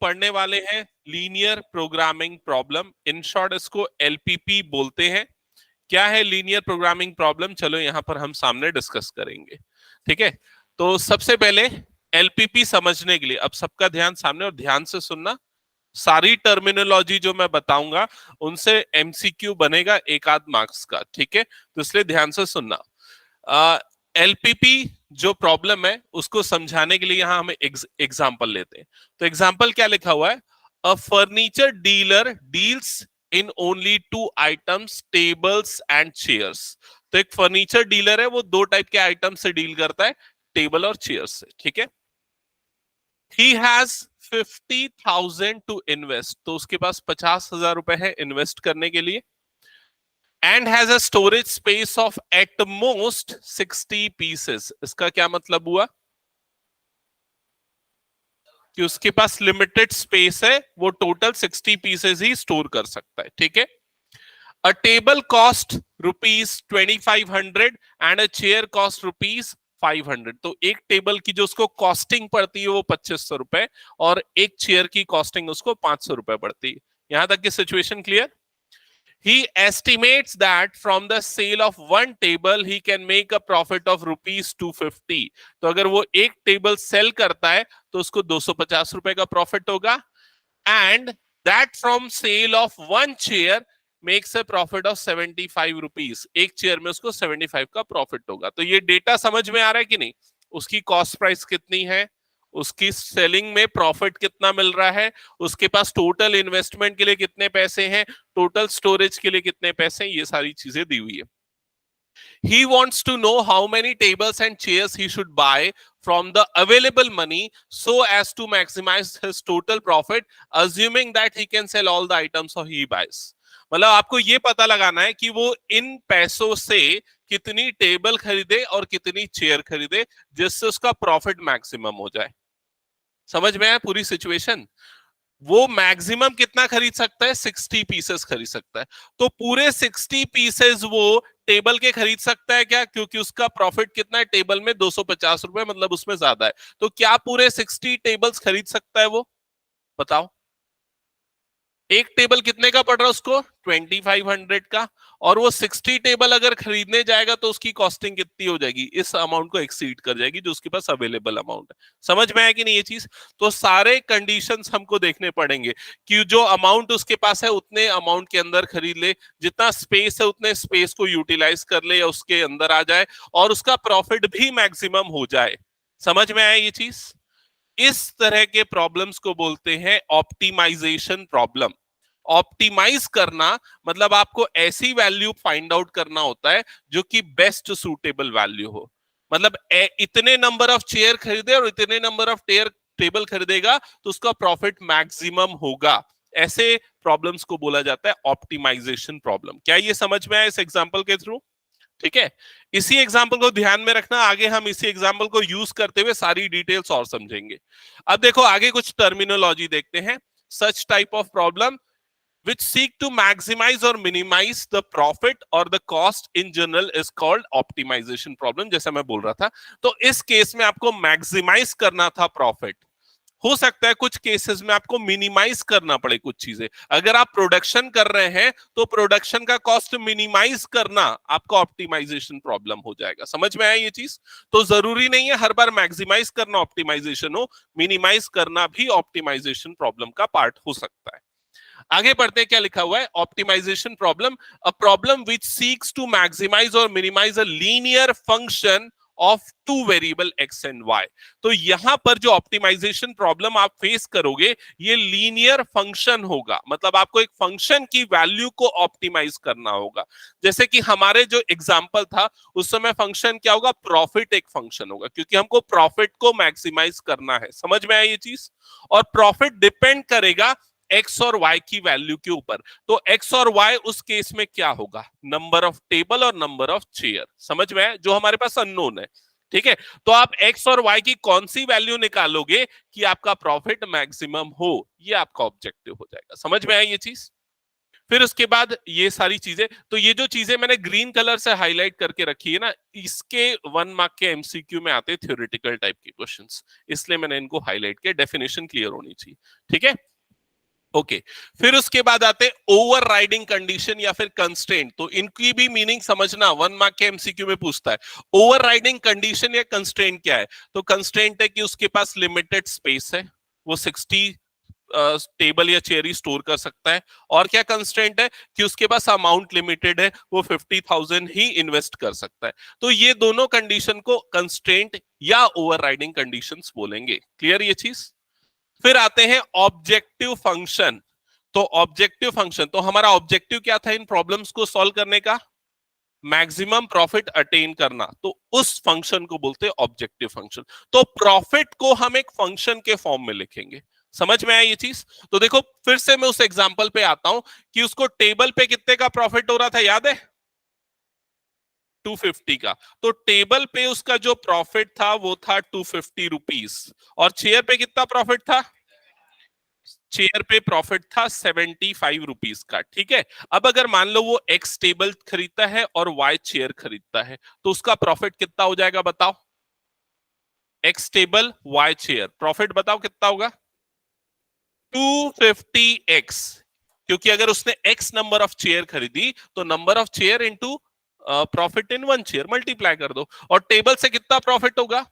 पढ़ने वाले हैं linear programming problem, in short इसको एलपीपी बोलते हैं। क्या है लीनियर प्रोग्रामिंग प्रॉब्लम, चलो यहां पर हम सामने डिस्कस करेंगे। ठीक है, तो सबसे पहले एलपीपी समझने के लिए अब सबका ध्यान सामने और ध्यान से सुनना। सारी टर्मिनोलॉजी जो मैं बताऊंगा उनसे एमसीक्यू बनेगा एक आध मार्क्स का। ठीक है, तो इसलिए ध्यान से सुनना। एलपीपी जो प्रॉब्लम है उसको समझाने के लिए यहां हम एग्जांपल लेते हैं। तो एग्जांपल क्या लिखा हुआ है, a furniture dealer deals in only two items, tables and chairs. तो एक फर्नीचर डीलर है, वो दो टाइप के आइटम से डील करता है, टेबल और चेयर्स से। ठीक है, ही हैज 50,000 टू इन्वेस्ट, तो उसके पास 50,000 रुपए है इन्वेस्ट करने के लिए। And has a storage space of at most 60 pieces. इसका क्या मतलब हुआ कि उसके पास लिमिटेड स्पेस है, वो टोटल 60 पीसेस ही स्टोर कर सकता है। ठीक है, अ table cost ₹2500 and a chair cost ₹500। तो एक टेबल की जो उसको कॉस्टिंग पड़ती है वो 2500 रुपए, और एक चेयर की कॉस्टिंग उसको 500 रुपए पड़ती है। यहां तक की situation clear. He estimates that from the sale of one table he can make a profit of ₹250। तो अगर वो एक टेबल सेल करता है तो उसको 250 रुपए का प्रॉफिट होगा। And that from sale of one chair makes a profit of ₹75। एक चेयर में उसको 75 का प्रॉफिट होगा। तो ये डेटा समझ में आ रहा है कि नहीं, उसकी कॉस्ट प्राइस कितनी है, उसकी सेलिंग में प्रॉफिट कितना मिल रहा है, उसके पास टोटल इन्वेस्टमेंट के लिए कितने पैसे हैं, टोटल स्टोरेज के लिए कितने पैसे हैं, ये सारी चीजें दी हुई है। He wants to know how many tables and chairs he should buy from the available money so as to maximize his total profit, assuming that he can sell all the items or he buys। मतलब आपको ये पता लगाना है कि वो इन पैसों से कितनी टेबल खरीदे और कितनी चेयर खरीदे जिससे उसका प्रॉफिट मैक्सिमम हो जाए। समझ में आया पूरी सिचुएशन। वो मैक्सिमम कितना खरीद सकता है, 60 पीसेस खरीद सकता है। तो पूरे 60 पीसेस वो टेबल के खरीद सकता है क्या, क्योंकि उसका प्रॉफिट कितना है टेबल में 250 रुपए, मतलब उसमें ज्यादा है। तो क्या पूरे 60 टेबल्स खरीद सकता है वो, बताओ। एक टेबल कितने का पड़ रहा है उसको, 2500 का, और वो 60 टेबल अगर खरीदने जाएगा तो उसकी कॉस्टिंग कितनी हो जाएगी, इस अमाउंट को एक्सीड कर जाएगी जो उसके पास अवेलेबल अमाउंट है। समझ में आया कि नहीं ये चीज। तो सारे कंडीशंस हमको देखने पड़ेंगे कि जो अमाउंट उसके पास है उतने अमाउंट के अंदर खरीद ले, जितना स्पेस है उतने स्पेस को यूटिलाइज कर ले या उसके अंदर आ जाए, और उसका प्रॉफिट भी मैक्सिमम हो जाए। समझ में आया ये चीज। इस तरह के प्रॉब्लम्स को बोलते हैं ऑप्टिमाइजेशन प्रॉब्लम। ऑप्टिमाइज करना मतलब आपको ऐसी वैल्यू फाइंड आउट करना होता है जो कि बेस्ट सूटेबल वैल्यू हो। मतलब इतने नंबर ऑफ चेयर खरीदे और इतने नंबर ऑफ टेबल खरीदेगा तो उसका प्रॉफिट मैक्सिमम होगा। ऐसे प्रॉब्लम्स को बोला जाता है ऑप्टिमाइजेशन प्रॉब्लम। क्या ये समझ में आया इस एग्जांपल के थ्रू। ठीक है, इसी एग्जाम्पल को ध्यान में रखना, आगे हम इसी एग्जाम्पल को यूज करते हुए सारी डिटेल्स और समझेंगे। अब देखो आगे कुछ टर्मिनोलॉजी देखते हैं। Such type of problem which seek to maximize or minimize the profit or the cost in general is called optimization problem। जैसे मैं बोल रहा था, तो इस केस में आपको मैक्सिमाइज करना था प्रॉफिट। हो सकता है कुछ केसेस में आपको मिनिमाइज करना पड़े कुछ चीजें। अगर आप प्रोडक्शन कर रहे हैं तो प्रोडक्शन का कॉस्ट मिनिमाइज करना आपका ऑप्टिमाइजेशन प्रॉब्लम हो जाएगा। समझ में आया ये चीज। तो जरूरी नहीं है हर बार मैक्सिमाइज करना ऑप्टिमाइजेशन हो, मिनिमाइज करना भी ऑप्टिमाइजेशन प्रॉब्लम का पार्ट हो सकता है। आगे बढ़ते क्या लिखा हुआ है, optimization problem, a problem which seeks to maximize और minimize a linear function of two variable X and Y. तो यहां पर जो ऑप्टिमाइजेशन प्रॉब्लम आप फेस करोगे ये लीनियर फंक्शन होगा, मतलब आपको एक फंक्शन की वैल्यू को ऑप्टिमाइज करना होगा। जैसे कि हमारे जो एग्जांपल था उस समय फंक्शन क्या होगा, प्रॉफिट एक फंक्शन होगा, क्योंकि हमको प्रॉफिट को मैक्सिमाइज करना है। समझ में आया ये चीज। और प्रॉफिट डिपेंड करेगा एक्स और वाई की वैल्यू के ऊपर। तो एक्स और वाई उस केस में क्या होगा, नंबर ऑफ टेबल और नंबर ऑफ चेयर। समझ में है, जो हमारे पास अननोन है। ठीक है, तो आप एक्स और वाई की कौन सी वैल्यू निकालोगे कि आपका प्रॉफिट मैक्सिमम हो, ये आपका ऑब्जेक्टिव हो जाएगा। समझ में आया ये चीज। फिर उसके बाद ये सारी चीजें, तो ये जो चीजें मैंने ग्रीन कलर से हाईलाइट करके रखी है ना, इसके 1 मार्क के एमसीक्यू में आते थ्योरेटिकल टाइप के क्वेश्चंस, इसलिए मैंने इनको हाईलाइट किया, डेफिनेशन क्लियर होनी चाहिए, ठीक है। ओके, फिर उसके बाद आते हैं ओवर राइडिंग कंडीशन या फिर कंस्ट्रेंट, तो इनकी भी मीनिंग समझना, 1 मार्क के एमसीक्यू में पूछता है। ओवर राइडिंग कंडीशन या कंस्ट्रेंट क्या है, तो कंस्ट्रेंट है कि उसके पास लिमिटेड स्पेस है, वो 60 टेबल या चेयर ही स्टोर कर सकता है, और क्या कंस्ट्रेंट है कि उसके पास अमाउंट लिमिटेड है, वो 50,000 ही इन्वेस्ट कर सकता है। तो ये दोनों कंडीशन को कंस्ट्रेंट या ओवर राइडिंग कंडीशंस बोलेंगे। क्लियर ये चीज। फिर आते हैं ऑब्जेक्टिव फंक्शन। तो ऑब्जेक्टिव फंक्शन, तो हमारा ऑब्जेक्टिव क्या था इन प्रॉब्लम्स को सॉल्व करने का, मैक्सिमम प्रॉफिट अटेन करना, तो उस फंक्शन को बोलते हैं ऑब्जेक्टिव फंक्शन। तो प्रॉफिट को हम एक फंक्शन के फॉर्म में लिखेंगे। समझ में आया ये चीज। तो देखो फिर से मैं उस एग्जांपल पे आता हूं कि उसको टेबल पे कितने का प्रॉफिट हो रहा था, याद है, 250 का। तो टेबल पे उसका जो प्रॉफिट था वो था 250 रुपीज, और चेयर पे कितना प्रॉफिट था, चेयर पे प्रॉफिट था 75 रुपीज का, ठीक है। अब अगर मान लो वो एक्स टेबल खरीदता है और वाई चेयर खरीदता है, तो उसका प्रॉफिट कितना हो जाएगा बताओ, x table y chair, profit बताओ कितना होगा, 250x, क्योंकि अगर उसने x नंबर ऑफ चेयर खरीदी तो number of chair into profit in one chair multiply कर दो, और टेबल से कितना प्रॉफिट होगा,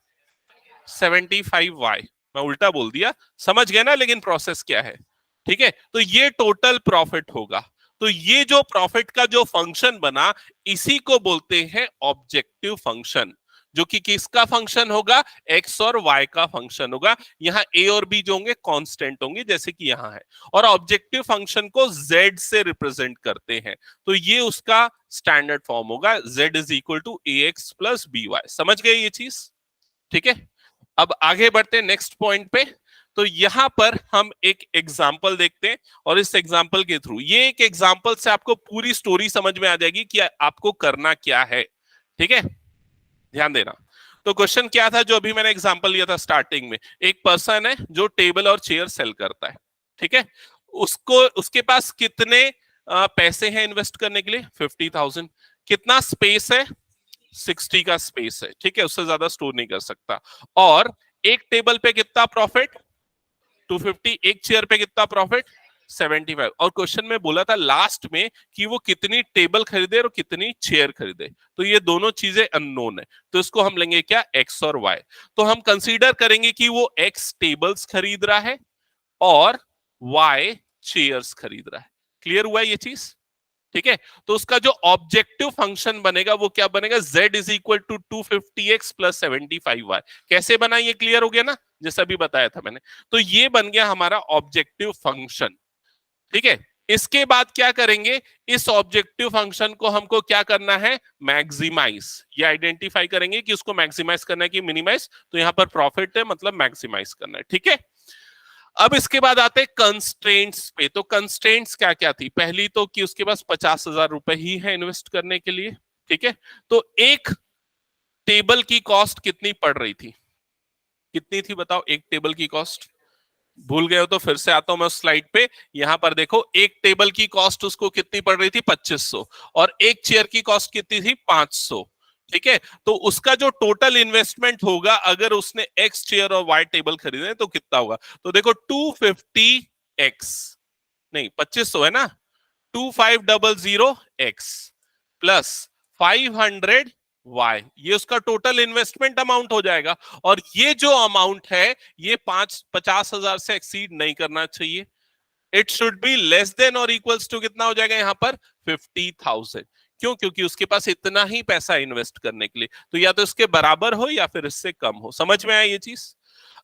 75y। मैं उल्टा बोल दिया, समझ गए ना, लेकिन प्रोसेस क्या है, ठीक है। तो ये टोटल प्रॉफिट होगा। तो ये जो प्रॉफिट का जो फंक्शन बना, इसी को बोलते हैं ऑब्जेक्टिव फंक्शन, जो कि किसका फंक्शन होगा, एक्स और वाई का फंक्शन होगा। यहाँ ए और बी जो होंगे कांस्टेंट होंगे, जैसे कि यहाँ है, और ऑब्जेक्टिव फंक्शन को जेड से रिप्रेजेंट करते हैं, तो ये उसका स्टैंडर्ड फॉर्म होगा, Z is equal to A X plus B Y. समझ गए ये चीज, ठीक है। अब आगे बढ़ते हैं नेक्स्ट पॉइंट पे। तो यहां पर हम एक एग्जाम्पल देखते हैं, और इस एग्जाम्पल के थ्रू, ये एक एग्जाम्पल से आपको पूरी स्टोरी समझ में आ जाएगी कि आपको करना क्या है, ठीक है, ध्यान देना। तो क्वेश्चन क्या था जो अभी मैंने एग्जांपल लिया था स्टार्टिंग में, एक पर्सन है जो टेबल और चेयर सेल करता है, ठीक है। उसको, उसके पास कितने पैसे हैं इन्वेस्ट करने के लिए, 50,000। कितना स्पेस है, 60 का स्पेस है, ठीक है, उससे ज्यादा स्टोर नहीं कर सकता। और एक टेबल पे कितना प्रॉफिट, 250, एक चेयर पे कितना प्रॉफिट, 75। और क्वेश्चन में बोला था लास्ट में कि वो कितनी टेबल खरीदे और कितनी चेयर खरीदे, तो ये दोनों चीजें अननोन है, तो इसको हम लेंगे क्या, एक्स और वाई। तो हम कंसीडर करेंगे कि वो एक्स टेबल्स खरीद रहा है और वाई चेयर्स खरीद रहा है। क्लियर हुआ ये चीज, ठीक है। तो उसका जो ऑब्जेक्टिव फंक्शन बनेगा वो क्या बनेगा, z is equal to 250x plus 75y। कैसे बना, ये क्लियर हो गया ना, जैसा भी बताया था मैंने। तो ये बन गया हमारा ऑब्जेक्टिव फंक्शन, ठीक है। इसके बाद क्या करेंगे, इस ऑब्जेक्टिव फंक्शन को हमको क्या करना है, मैक्सिमाइज। ये आइडेंटिफाई करेंगे कि उसको मैक्सिमाइज करना है कि मिनिमाइज, तो यहां पर प्रॉफिट है मतलब मैक्सिमाइज करना है, ठीक है। अब इसके बाद आते हैं कंस्ट्रेंट्स पे। तो कंस्ट्रेंट्स क्या क्या थी, पहली तो कि उसके पास 50,000 रुपए ही है इन्वेस्ट करने के लिए, ठीक है। तो एक टेबल की कॉस्ट कितनी पड़ रही थी, कितनी थी बताओ, एक टेबल की कॉस्ट, भूल गए हो तो फिर से आता हूं मैं उस स्लाइड पे। यहां पर देखो, एक टेबल की कॉस्ट उसको कितनी पड़ रही थी, 2500, और एक चेयर की कॉस्ट कितनी थी, 500, ठीक है। तो उसका जो टोटल इन्वेस्टमेंट होगा अगर उसने एक्स चेयर और वाई टेबल खरीदे तो कितना होगा, तो देखो 250x, नहीं 2500 है ना, 2500x प्लस 500y, ये उसका टोटल इन्वेस्टमेंट अमाउंट हो जाएगा। और ये जो अमाउंट है ये 50,000 से एक्सीड नहीं करना चाहिए, it should be less than और इक्वल्स टू कितना हो जाएगा यहाँ पर, 50,000। क्यों, क्योंकि उसके पास इतना ही पैसा इन्वेस्ट करने के लिए, तो या तो इसके बराबर हो या फिर इससे कम हो। समझ में आया ये चीज।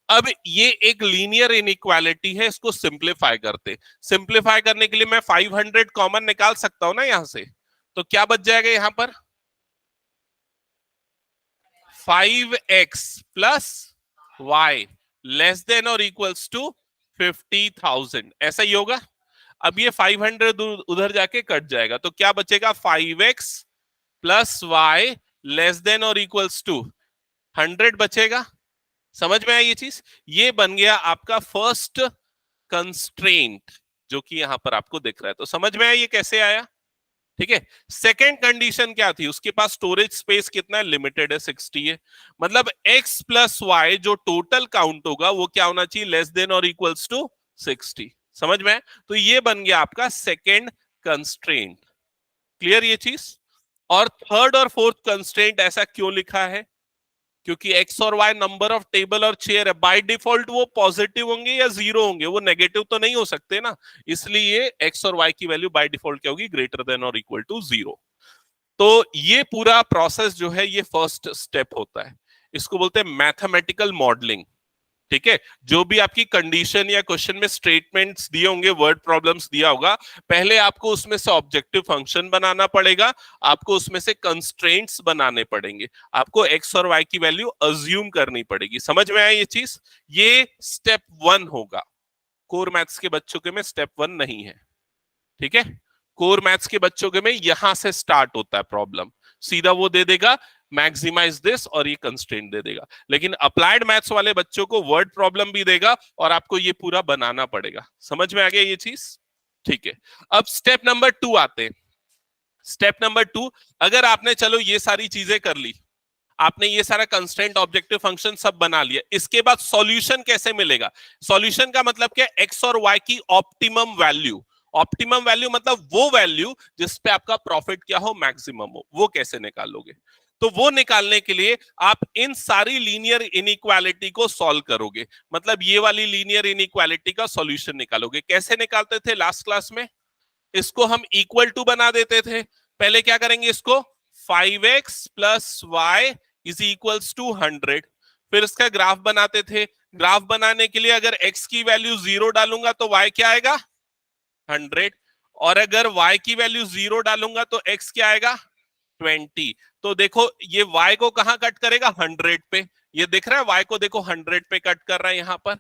अब ये एक लीनियर इनइक्वालिटी है, इसको सिंप्लीफाई करते, सिंप्लीफाई करने के लिए मैं 500 कॉमन निकाल सकता हूं ना यहां से, तो क्या बच जाएगा यहां पर, 5x plus y less than और इक्वल्स टू 50,000, ऐसा ही होगा। अब ये 500 उधर जाके कट जाएगा, तो क्या बचेगा, 5x plus y less than और इक्वल्स टू 100 बचेगा। समझ में आई ये चीज, ये बन गया आपका फर्स्ट कंस्ट्रेंट, जो कि यहाँ पर आपको दिख रहा है। तो समझ में आया ये कैसे आया? ठीक है। सेकेंड कंडीशन क्या थी? उसके पास स्टोरेज स्पेस कितना है? लिमिटेड है, 60 है। मतलब x प्लस वाई जो टोटल काउंट होगा वो क्या होना चाहिए? लेस देन और इक्वल्स टू 60। समझ में? तो ये बन गया आपका सेकेंड कंस्ट्रेंट। क्लियर ये चीज? और थर्ड और फोर्थ कंस्ट्रेंट ऐसा क्यों लिखा है? क्योंकि एक्स और वाई नंबर ऑफ टेबल और चेयर है, बाय डिफॉल्ट वो पॉजिटिव होंगे या जीरो होंगे, वो नेगेटिव तो नहीं हो सकते ना, इसलिए एक्स और वाई की वैल्यू बाय डिफॉल्ट क्या होगी? ग्रेटर देन और इक्वल टू 0। तो ये पूरा प्रोसेस जो है ये फर्स्ट स्टेप होता है, इसको बोलते हैं मैथमेटिकल मॉडलिंग। ठीक है। जो भी आपकी कंडीशन या क्वेश्चन में स्टेटमेंट्स दिए होंगे, वर्ड प्रॉब्लम्स दिया होगा, पहले आपको उसमें से ऑब्जेक्टिव फंक्शन बनाना पड़ेगा, आपको उसमें से कंस्ट्रेंट्स बनाने पड़ेंगे, आपको एक्स और वाई की वैल्यू अज्यूम करनी पड़ेगी। समझ में आया ये चीज? ये स्टेप 1 होगा। कोर मैथ्स के बच्चों के में स्टेप 1 नहीं है। ठीक है। कोर मैथ्स के बच्चों के में यहां से स्टार्ट होता है प्रॉब्लम, सीधा वो दे देगा मैक्सिमाइज दिस और ये कंस्ट्रेंट दे देगा। लेकिन अप्लाइड मैथ्स वाले बच्चों को वर्ड प्रॉब्लम भी देगा और आपको ये पूरा बनाना पड़ेगा। समझ में आ गया ये चीज? ठीक है। अब स्टेप नंबर 2 आते हैं। स्टेप नंबर 2, अगर आपने चलो ये सारी चीजें कर ली, आपने ये सारा कंस्ट्रेंट ऑब्जेक्टिव फंक्शन सब बना लिया, इसके बाद सॉल्यूशन कैसे मिलेगा? सॉल्यूशन का मतलब क्या? एक्स और वाई की ऑप्टिमम वैल्यू। ऑप्टिमम वैल्यू मतलब वो वैल्यू जिस पे आपका प्रॉफिट क्या हो? मैक्सिमम हो। वो कैसे निकालोगे? तो वो निकालने के लिए आप इन सारी लीनियर इनइक्वालिटी को सॉल्व करोगे, मतलब ये वाली लीनियर इनइक्वालिटी का सॉल्यूशन निकालोगे। कैसे निकालते थे लास्ट क्लास में? इसको हम इक्वल टू बना देते थे। पहले क्या करेंगे? इसको 5x plus y is equals to 100। फिर इसका ग्राफ बनाते थे। ग्राफ बनाने के लिए अगर x की वैल्यू 0 डालूंगा तो y क्या आएगा? 100। और अगर y की वैल्यू 0 डालूंगा तो x क्या आएगा? 20। तो देखो ये y को कहां कट करेगा? 100 पे। ये दिख रहा है y को, देखो 100 पे कट कर रहा है यहां पर।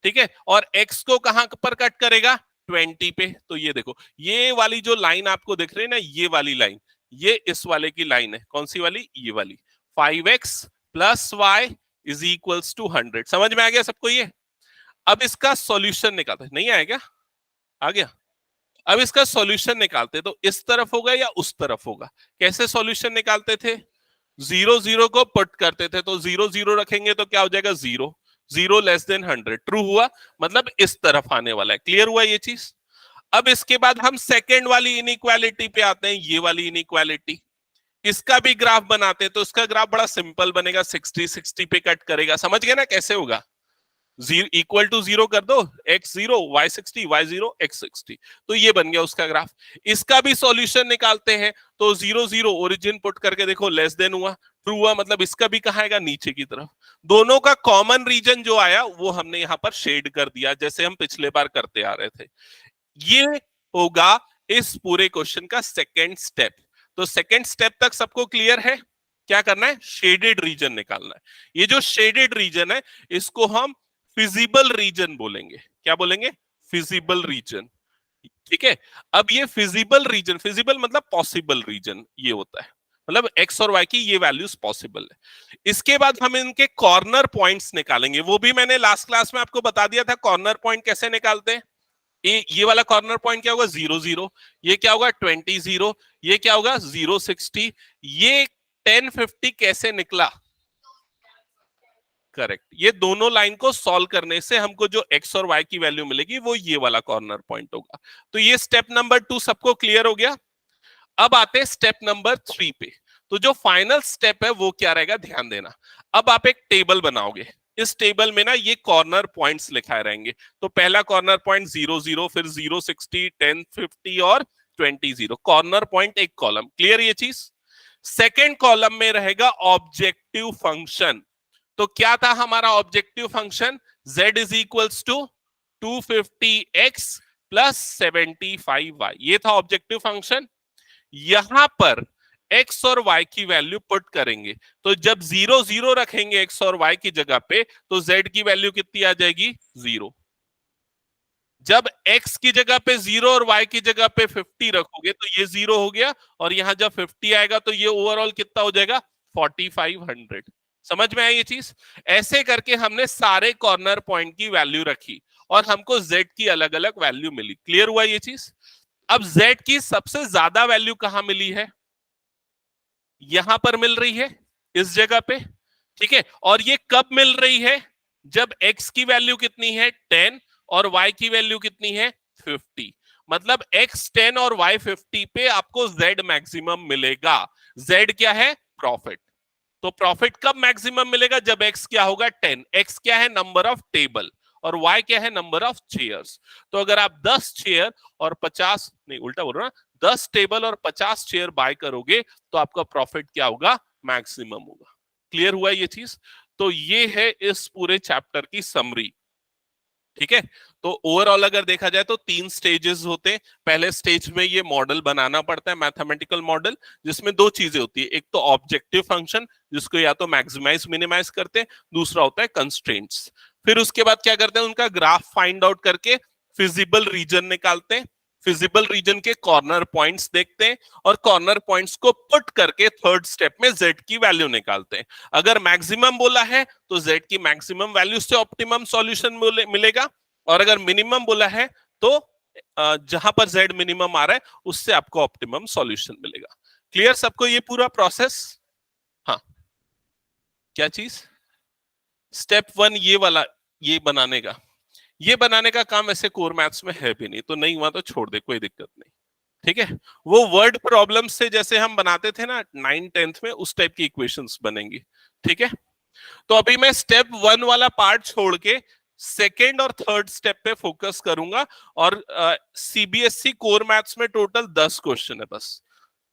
ठीक है। और x को कहां पर कट करेगा? 20 पे। तो ये देखो, ये वाली जो लाइन आपको दिख रही है ना, ये वाली लाइन, ये इस वाले की लाइन है। कौन सी वाली? ये वाली। 5x plus y is equals to 100। समझ में आ गया सबको ये? अब इसका सॉल्यूशन निकालते, नहीं आएगा? आ गया? अब इसका सॉल्यूशन निकालते, तो इस तरफ होगा या उस तरफ होगा? कैसे सॉल्यूशन निकालते थे? 0 0 को पुट करते थे, तो 0 0 रखेंगे तो क्या हो जाएगा? 0 0 लेस देन 100। ट्रू हुआ, मतलब इस तरफ आने वाला है। क्लियर हुआ ये चीज? अब इसके बाद हम सेकेंड वाली इनइक्वालिटी पे आते हैं, ये वाली इनइक्वालिटी। इसका भी ग्राफ बनाते हैं, तो इसका ग्राफ बड़ा सिंपल बनेगा, 60 60 पे कट करेगा। समझ गए ना कैसे होगा? इक्वल टू 0 कर दो, x 0 y 60 y 0 x 60, तो ये बन गया उसका ग्राफ। इसका भी सॉल्यूशन निकालते हैं, तो 0 0 ओरिजिन पुट करके देखो, लेस देन हुआ, ट्रू हुआ, मतलब इसका भी कहां आएगा? नीचे की तरफ। दोनों का कॉमन रीजन जो आया वो हमने यहां पर शेड कर दिया, जैसे हम पिछले बार करते आ रहे थे। ये होगा इस पूरे क्वेश्चन का सेकेंड स्टेप। तो सेकेंड स्टेप तक सबको क्लियर है? क्या करना है? शेडेड रीजन निकालना है। ये जो शेडेड रीजन है इसको हम फिजिबल रीजन बोलेंगे। क्या बोलेंगे? Feasible region. ठीक है। अब ये फिजिबल रीजन, फिजिबल मतलब पॉसिबल रीजन ये होता है, मतलब एक्स और वाई की ये वैल्यूज पॉसिबल है। इसके बाद हम इनके कॉर्नर पॉइंट्स निकालेंगे, वो भी मैंने लास्ट क्लास में आपको बता दिया था। कॉर्नर पॉइंट कैसे निकालते हैं? ये वाला कॉर्नर पॉइंट क्या होगा? 0 0। ये क्या होगा? 20 0। ये क्या होगा? 0 60। ये 10 50 कैसे निकला? करेक्ट, ये दोनों लाइन को सॉल्व करने से हमको जो एक्स और वाई की वैल्यू मिलेगी वो ये वाला कॉर्नर पॉइंट होगा। तो ये स्टेप नंबर 2 सबको क्लियर हो गया। अब आते हैं स्टेप नंबर 3 पे। तो जो फाइनल स्टेप है वो क्या रहेगा? ध्यान देना। अब आप एक टेबल बनाओगे, इस टेबल में ना ये कॉर्नर पॉइंट्स लिखाए रहेंगे। तो पहला कॉर्नर पॉइंट 0 0, फिर 0 60 10 50 और 20 0। कॉर्नर पॉइंट एक कॉलम। क्लियर ये चीज? सेकेंड कॉलम में रहेगा ऑब्जेक्टिव फंक्शन। तो क्या था हमारा objective function? z is equals to 250x plus 75y, ये था ऑब्जेक्टिव फंक्शन। यहां पर x और y की वैल्यू पुट करेंगे, तो जब 0 0 रखेंगे x और y की जगह पे, तो z की वैल्यू कितनी आ जाएगी? 0। जब x की जगह पे 0 और y की जगह पे 50 रखोगे तो ये 0 हो गया, और यहां जब 50 आएगा तो ये ओवरऑल कितना हो जाएगा? 4500। समझ में आई ये चीज? ऐसे करके हमने सारे कॉर्नर पॉइंट की वैल्यू रखी, और हमको z की अलग अलग वैल्यू मिली। क्लियर हुआ ये चीज? अब z की सबसे ज्यादा वैल्यू कहां मिली है? यहां पर मिल रही है, इस जगह पे, ठीक है। और ये कब मिल रही है? जब x की वैल्यू कितनी है 10 और y की वैल्यू कितनी है 50। मतलब x 10 और y 50 पे आपको z मैक्सिमम मिलेगा। z क्या है? प्रॉफिट। तो प्रॉफिट कब मैक्सिमम मिलेगा? जब x क्या होगा 10। x क्या है? Number of table. और y क्या है? Number of chairs. तो अगर आप 10 चेयर और 50, नहीं उल्टा बोल रहा हूं, 10 टेबल और 50 चेयर बाय करोगे तो आपका प्रॉफिट क्या होगा? मैक्सिमम होगा। क्लियर हुआ ये चीज? तो ये है इस पूरे चैप्टर की समरी, ठीक है। तो ओवरऑल अगर देखा जाए तो 3 स्टेजेस होते हैं। पहले स्टेज में ये मॉडल बनाना पड़ता है, मैथमेटिकल मॉडल, जिसमें 2 चीजें होती है। एक तो ऑब्जेक्टिव फंक्शन, जिसको या तो मैक्सिमाइज मिनिमाइज करते हैं, दूसरा होता है कंस्ट्रेंट्स। फिर उसके बाद क्या करते हैं? उनका ग्राफ फाइंड आउट करके फिजिबल रीजन निकालते हैं। फिजिबल रीजन के कॉर्नर पॉइंट्स देखते हैं और कॉर्नर पॉइंट्स को पुट करके थर्ड स्टेप में जेड की वैल्यू निकालते हैं। अगर मैक्सिमम बोला है तो जेड की मैक्सिमम वैल्यू से ऑप्टिमम सॉल्यूशन मिलेगा, और अगर मिनिमम बोला है तो जहां पर जेड मिनिमम आ रहा है उससे आपको ऑप्टिमम सॉल्यूशन मिलेगा। क्लियर सबको ये पूरा प्रोसेस? हाँ, क्या चीज? स्टेप 1 ये वाला, ये बनाने का काम ऐसे कोर मैथ्स में है भी नहीं, तो नहीं हुआ तो छोड़ दे, कोई दिक्कत नहीं, ठीक है। वो वर्ड प्रॉब्लम से जैसे हम बनाते थे ना 9th-10th में, उस टाइप की इक्वेशंस बनेंगी, ठीक है। तो अभी मैं स्टेप 1 वाला पार्ट छोड़ के सेकेंड और थर्ड स्टेप पे फोकस करूंगा। और सीबीएसई कोर मैथ्स में टोटल 10 क्वेश्चन है, बस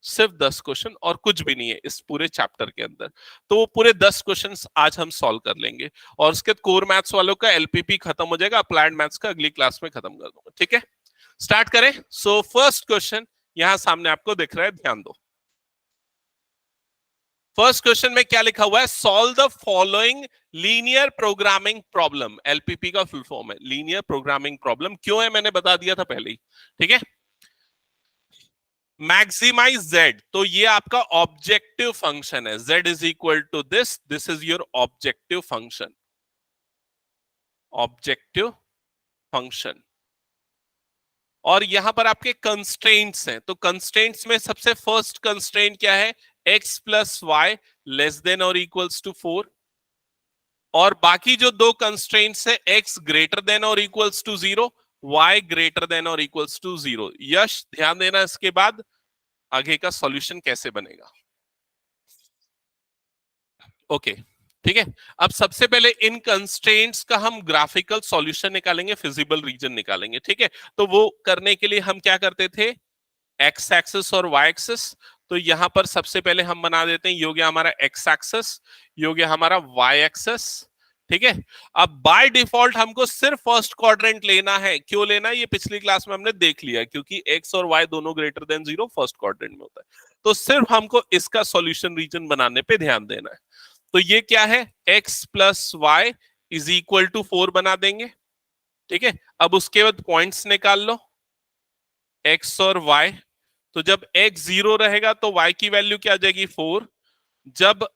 सिर्फ 10 क्वेश्चन, और कुछ भी नहीं है इस पूरे चैप्टर के अंदर। तो वो पूरे 10 क्वेश्चंस आज हम सॉल्व कर लेंगे, और उसके कोर मैथ्स वालों का एलपीपी खत्म हो जाएगा, अप्लाइड मैथ्स का अगली क्लास में खत्म कर दूंगा, ठीक है। स्टार्ट करें। सो फर्स्ट क्वेश्चन यहां सामने आपको दिख रहा है, ध्यान दो। फर्स्ट क्वेश्चन में क्या लिखा हुआ है? Solve the following linear programming problem. LPP का फुल फॉर्म है लीनियर प्रोग्रामिंग प्रॉब्लम। क्यों है मैंने बता दिया था पहले ही, ठीक है। मैक्सिमाइज जेड, तो ये आपका ऑब्जेक्टिव फंक्शन है। Z is equal to this is your objective function, objective function. और यहां पर आपके कंस्ट्रेंट्स हैं, तो कंस्ट्रेंट्स में सबसे फर्स्ट कंस्ट्रेंट क्या है? x plus y less than और इक्वल्स टू 4। और बाकी जो 2 कंस्ट्रेंट्स है, x ग्रेटर देन और equals to 0, y greater than और इक्वल्स टू 0। यश ध्यान देना, इसके बाद आगे का सॉल्यूशन कैसे बनेगा। ओके, ठीक है। अब सबसे पहले इन कंस्ट्रेंट्स का हम ग्राफिकल सॉल्यूशन निकालेंगे, फिजिबल रीजन निकालेंगे, ठीक है। तो वो करने के लिए हम क्या करते थे? एक्स एक्सिस और वाई एक्सिस। तो यहां पर सबसे पहले हम बना देते हैं, ये हो गया हमारा एक्स एक्सिस, ये हो गया हमारा वाई एक्सिस, ठीक है। अब बाय डिफॉल्ट हमको सिर्फ फर्स्ट क्वाड्रेंट लेना है। क्यों लेना है? ये पिछली क्लास में हमने देख लिया, क्योंकि एक्स और वाई दोनों ग्रेटर देन 0 फर्स्ट क्वाड्रेंट में होता है। तो सिर्फ हमको इसका सॉल्यूशन रीजन बनाने पे ध्यान देना है। तो ये क्या है? x plus y is equal to 4 बना देंगे, ठीक है। अब उसके बाद पॉइंट्स निकाल लो, x और y। तो जब x 0 रहेगा तो y की वैल्यू क्या आ जाएगी? 4। जब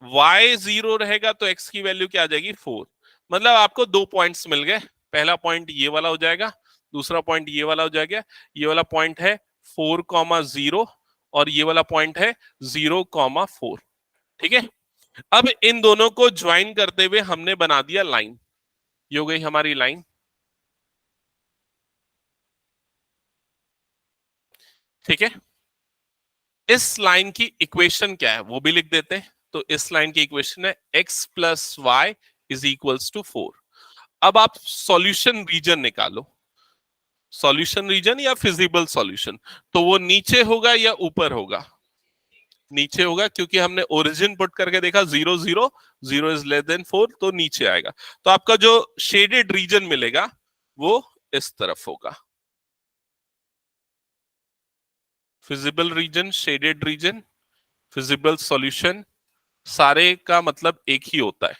y 0 रहेगा तो x की वैल्यू क्या आ जाएगी? 4। मतलब आपको 2 पॉइंट्स मिल गए। पहला पॉइंट ये वाला हो जाएगा, दूसरा पॉइंट ये वाला हो जाएगा। ये वाला पॉइंट है 4,0 और ये वाला पॉइंट है 0,4, ठीक है। अब इन दोनों को ज्वाइन करते हुए हमने बना दिया लाइन। ये हो गई हमारी लाइन, ठीक है। इस लाइन की इक्वेशन क्या है वो भी लिख देते हैं। तो इस लाइन की इक्वेशन है x plus y is equals to 4। अब आप सॉल्यूशन रीजन निकालो, सॉल्यूशन रीजन या फिजिबल सॉल्यूशन। तो वो नीचे होगा या ऊपर होगा? नीचे होगा, क्योंकि हमने ओरिजिन पुट करके देखा 0 0 0 इज लेस देन 4, तो नीचे आएगा। तो आपका जो शेडेड रीजन मिलेगा वो इस तरफ होगा। Feasible region, shaded region, feasible solution, सारे का मतलब एक ही होता है।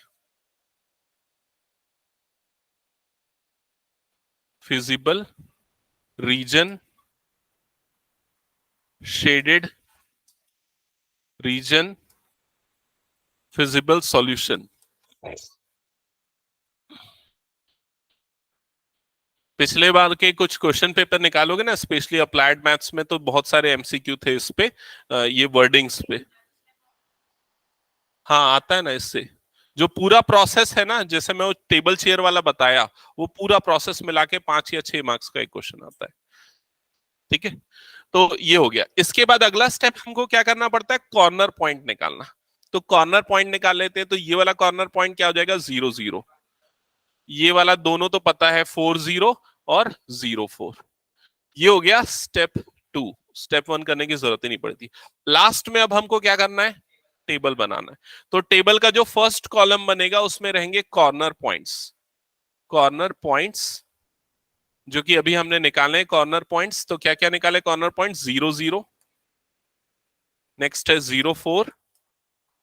Feasible region, shaded region, feasible solution. पिछले बार के कुछ क्वेश्चन पेपर निकालोगे ना, स्पेशली अप्लाइड मैथ्स में, तो बहुत सारे एमसीक्यू थे इस पे, ये वर्डिंग्स पे। हाँ आता है ना इससे, जो पूरा प्रोसेस है ना, जैसे मैं वो टेबल चेयर वाला बताया, वो पूरा प्रोसेस मिला के 5 या 6 मार्क्स का एक क्वेश्चन आता है। ठीक है, तो ये हो गया। इसके बाद अगला स्टेप हमको क्या करना पड़ता है, कॉर्नर पॉइंट निकालना। तो कॉर्नर पॉइंट निकाल लेते हैं। तो ये वाला कॉर्नर पॉइंट क्या हो जाएगा, 0 0। ये वाला दोनों तो पता है, 4 0 और 0 4। ये हो गया स्टेप 2। स्टेप 1 करने की जरूरत ही नहीं पड़ती। लास्ट में अब हमको क्या करना है, टेबल बनाना है। तो टेबल का जो फर्स्ट कॉलम बनेगा उसमें रहेंगे कॉर्नर पॉइंट्स। कॉर्नर पॉइंट्स जो कि अभी हमने निकाले हैं कॉर्नर पॉइंट्स, तो क्या क्या निकाले कॉर्नर पॉइंट्स, 0 0, नेक्स्ट है 0 4,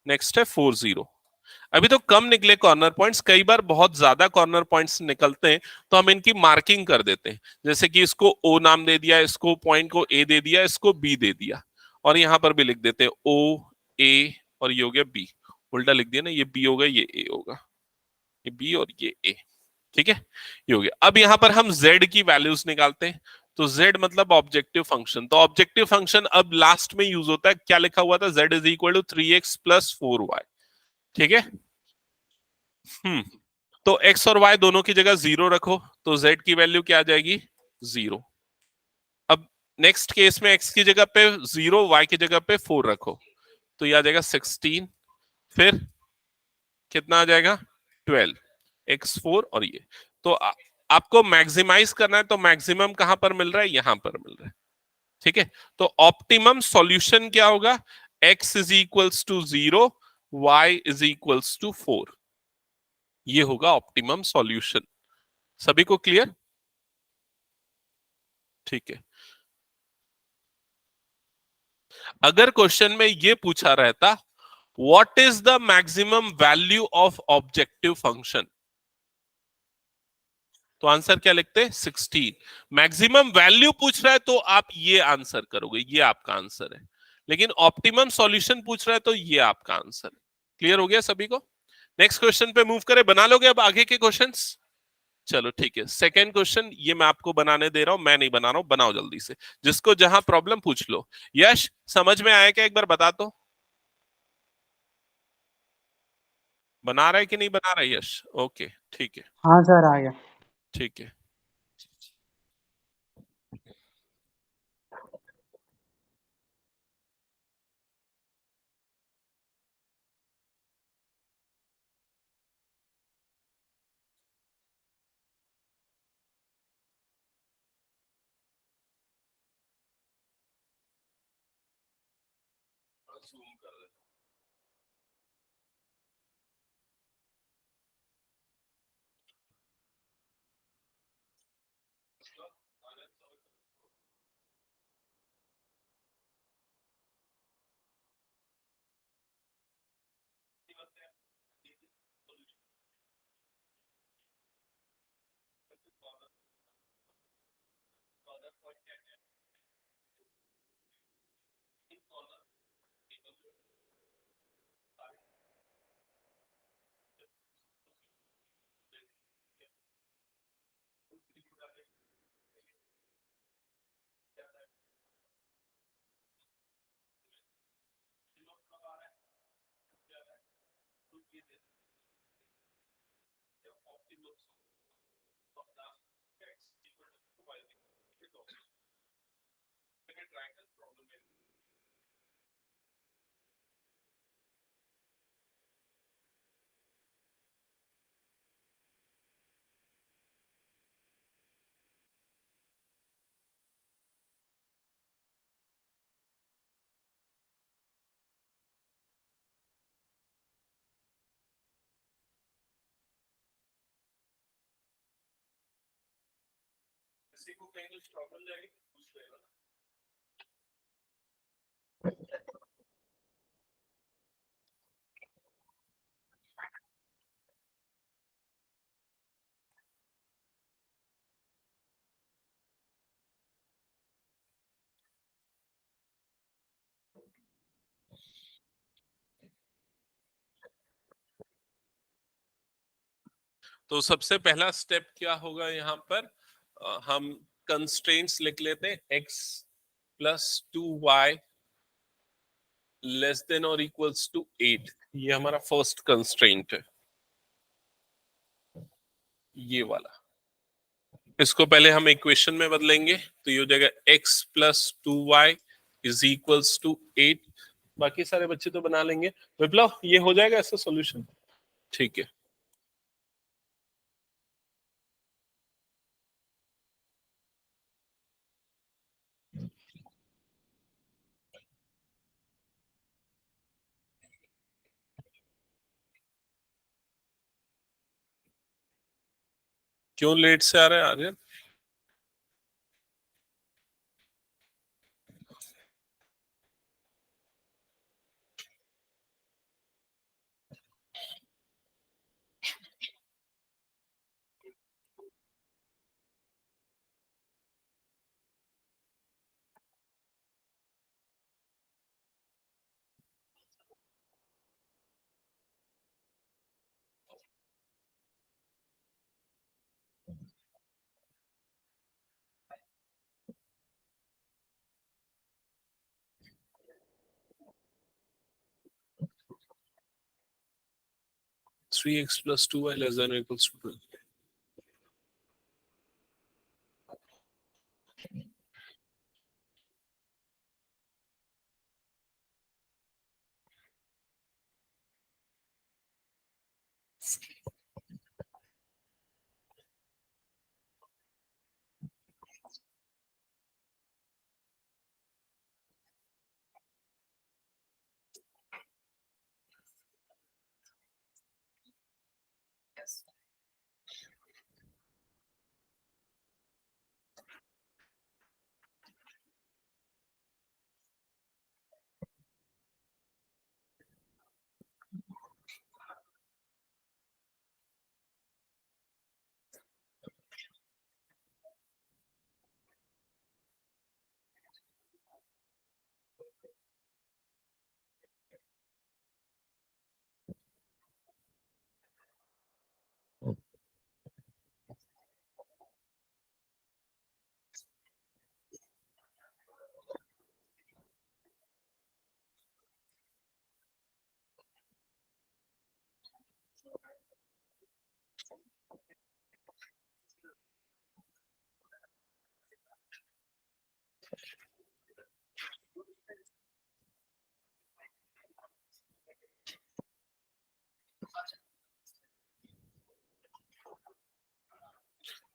नेक्स्ट है 4 0। अभी तो कम निकले कॉर्नर पॉइंट्स, कई बार बहुत ज्यादा कॉर्नर पॉइंट्स निकलते हैं, तो हम इनकी मार्किंग कर देते हैं। जैसे कि इसको ओ नाम दे दिया, इसको पॉइंट को ए दे दिया, इसको बी दे दिया, और यहां पर भी लिख देते हैं ओ ए, और ये हो गया बी। उल्टा लिख दिया ना, ये बी होगा ये ए होगा, ये बी और ये ए। ठीक है, ये हो गया। अब यहां पर हम z की वैल्यूज निकालते हैं। तो z मतलब ऑब्जेक्टिव फंक्शन। तो ऑब्जेक्टिव फंक्शन अब लास्ट में यूज होता है। क्या लिखा हुआ था, z is equal to 3x + 4y। ठीक है। हम्म। तो x और y दोनों की जगह 0 रखो, तो z की वैल्यू क्या आ जाएगी, 0। अब नेक्स्ट केस में x की जगह पे 0, y की जगह पे 4 रखो, तो ये आ जाएगा 16। फिर कितना आ जाएगा, 12, x4 और ये। तो आपको मैक्सिमाइज करना है, तो मैक्सिमम कहां पर मिल रहा है, यहां पर मिल रहा है। ठीक है, तो ऑप्टिमम सॉल्यूशन क्या होगा, x is equals to 0, y is equals to 4। ये होगा ऑप्टिमम सॉल्यूशन। सभी को क्लियर। ठीक है, अगर क्वेश्चन में ये पूछा रहता, what is the maximum value of objective function, तो आंसर क्या लिखते हैं, 16। मैक्सिमम वैल्यू पूछ रहा है तो आप ये आंसर करोगे, ये आपका आंसर है। लेकिन ऑप्टिमम सॉल्यूशन पूछ रहा है तो ये आपका आंसर है। क्लियर हो गया सभी को। नेक्स्ट क्वेश्चन पे मूव करें, बना लोगे अब आगे के क्वेश्चंस। चलो ठीक है, सेकेंड क्वेश्चन ये मैं आपको बनाने दे रहा हूं, मैं नहीं बना रहा हूं, बनाओ जल्दी से। जिसको जहां प्रॉब्लम पूछ लो। यश समझ में आया क्या, एक बार बता दो, बना रहा है कि नहीं बना रहा है यश। ओके ठीक है। हाँ सर आ गया। ठीक है, किसी को कहीं कुछ प्रॉब्लम जाएगी पूछ लेना। तो सबसे पहला स्टेप क्या होगा यहाँ पर, हम कंस्ट्रेंट्स लिख लेते हैं, x plus 2y less than और इक्वल्स टू 8, ये हमारा फर्स्ट कंस्ट्रेंट है, ये वाला। इसको पहले हम इक्वेशन में बदलेंगे, तो ये हो जाएगा x plus 2y is equals to 8। बाकी सारे बच्चे तो बना लेंगे। विप्लव, ये हो जाएगा ऐसा सॉल्यूशन? ठीक है। क्यों लेट से आ रहा है Aryan? Three x plus 2y less than equals to 12।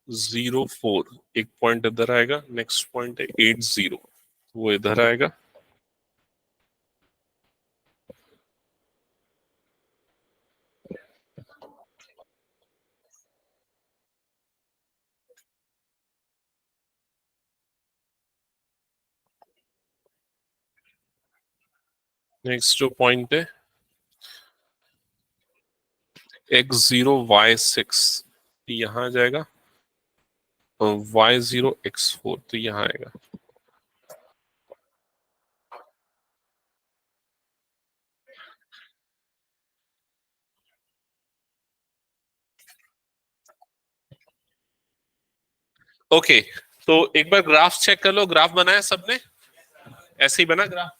Zero four, एक पॉइंट इधर आएगा, नेक्स्ट पॉइंट है 80, वो इधर आएगा। नेक्स्ट जो पॉइंट है x0y6, यहाँ आ जाएगा, और y0x4 तो यहाँ आएगा। ओके, तो एक बार ग्राफ चेक कर लो। ग्राफ बनाया सबने? ऐसे ही बना ग्राफ?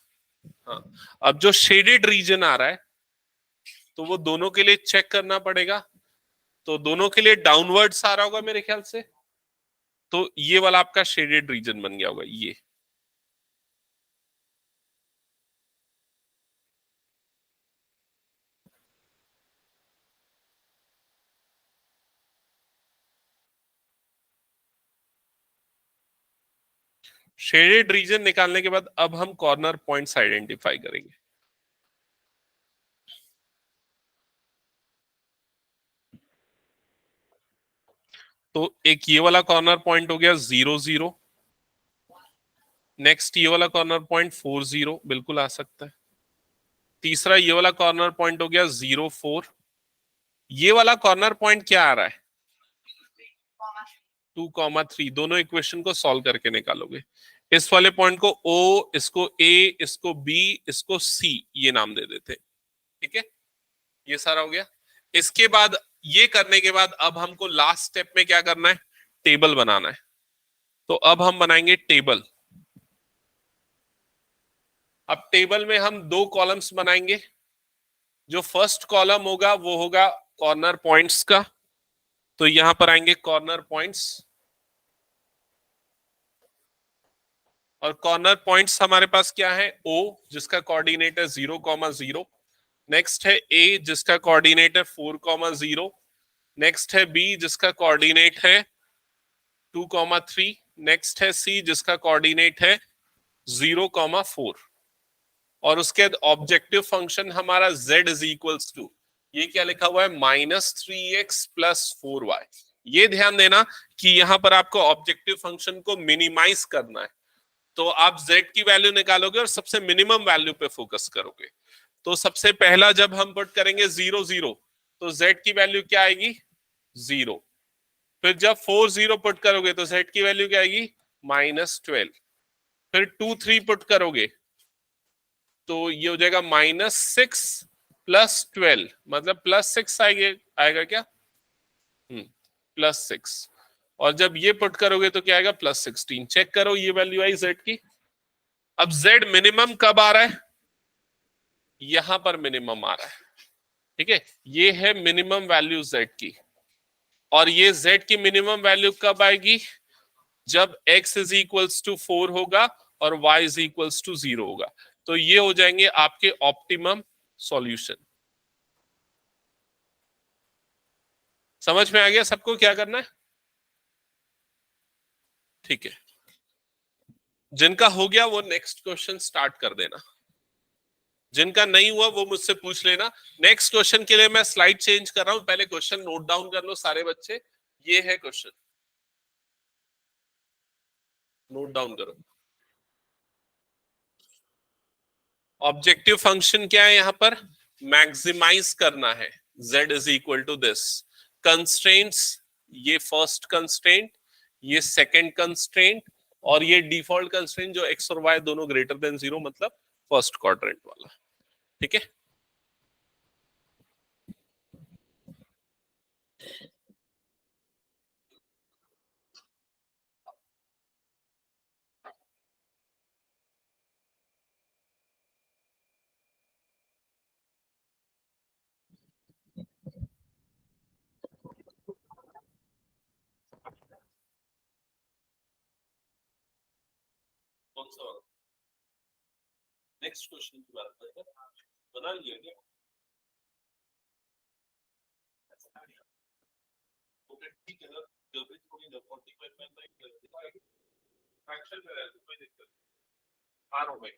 हाँ। अब जो शेडेड रीजन आ रहा है, तो वो दोनों के लिए चेक करना पड़ेगा। तो दोनों के लिए डाउनवर्ड्स आ रहा होगा मेरे ख्याल से। तो ये वाला आपका शेडेड रीजन बन गया होगा, ये। शेडेड रीजन निकालने के बाद अब हम कॉर्नर पॉइंट्स आइडेंटिफाई करेंगे। तो एक ये वाला कॉर्नर पॉइंट हो गया 0 0। नेक्स्ट ये वाला कॉर्नर पॉइंट 4 0, बिल्कुल आ सकता है। तीसरा ये वाला कॉर्नर पॉइंट हो गया 0 4। ये वाला कॉर्नर पॉइंट क्या आ रहा है? 2,3। दोनों इक्वेशन को सॉल्व करके निकालोगे। इस वाले पॉइंट को O, इसको A, इसको B, इसको C, ये नाम दे देते। ठीक है, ये सारा हो गया। इसके बाद ये करने के बाद अब हमको लास्ट स्टेप में क्या करना है? टेबल बनाना है। तो अब हम बनाएंगे टेबल। अब टेबल में हम दो कॉलम्स बनाएंगे। जो फर्स्ट कॉलम होगा वो होगा कॉर्नर पॉइंट्स का, तो यहां पर आएंगे कॉर्नर पॉइंट्स, और कॉर्नर पॉइंट्स हमारे पास क्या है, ओ जिसका कोऑर्डिनेट है 0,0, नेक्स्ट है ए जिसका कोऑर्डिनेट है 4,0, नेक्स्ट है बी जिसका कोऑर्डिनेट है 2,3, नेक्स्ट है सी जिसका कोऑर्डिनेट है 0,4, और उसके बाद ऑब्जेक्टिव फंक्शन हमारा z इज इक्वल्स टू, ये क्या लिखा हुआ है, -3x+4y। ये ध्यान देना कि यहां पर आपको ऑब्जेक्टिव फंक्शन को मिनिमाइज करना है, तो आप z की वैल्यू निकालोगे और सबसे मिनिमम वैल्यू पे फोकस करोगे। तो सबसे पहला जब हम पुट करेंगे 0,0, तो z की वैल्यू क्या आएगी, 0। फिर जब 4,0 पुट करोगे तो z की वैल्यू क्या आएगी, -12। फिर 2,3 पुट करोगे तो ये हो जाएगा -6+12, मतलब +6 आएगा क्या, +6। और जब ये पुट करोगे तो क्या आएगा, +16। चेक करो ये वैल्यू आई z की। अब z मिनिमम कब आ रहा है, यहां पर मिनिमम आ रहा है, ठीक है, ये है मिनिमम वैल्यू z की। और ये z की मिनिमम वैल्यू कब आएगी, जब x इज इक्वल्स टू 4 होगा और y इज इक्वल्स टू 0 होगा। तो ये हो जाएंगे आपके ऑप्टिमम सॉल्यूशन। समझ में आ गया सबको क्या करना है, ठीक है। जिनका हो गया वो नेक्स्ट क्वेश्चन स्टार्ट कर देना, जिनका नहीं हुआ वो मुझसे पूछ लेना। नेक्स्ट क्वेश्चन के लिए मैं स्लाइड चेंज कर रहा हूं, पहले क्वेश्चन नोट डाउन कर लो सारे बच्चे। ये है क्वेश्चन, नोट डाउन करो। ऑब्जेक्टिव फंक्शन क्या है, यहां पर मैक्सिमाइज करना है, z is equal to this. Constraints, ये फर्स्ट कंस्ट्रेंट, ये सेकंड कंस्ट्रेंट, और ये डिफॉल्ट कंस्ट्रेंट जो x और y दोनों ग्रेटर देन 0, मतलब फर्स्ट क्वाड्रेंट वाला, ठीक है। कौन सा नेक्स्ट क्वेश्चन की बात करते हैं, बना लिया क्या, ओके ठीक है ना, जब भी थोड़ी 45 में फ्रैक्शन में है तो कोई दिक्कत नहीं, आर हो गई।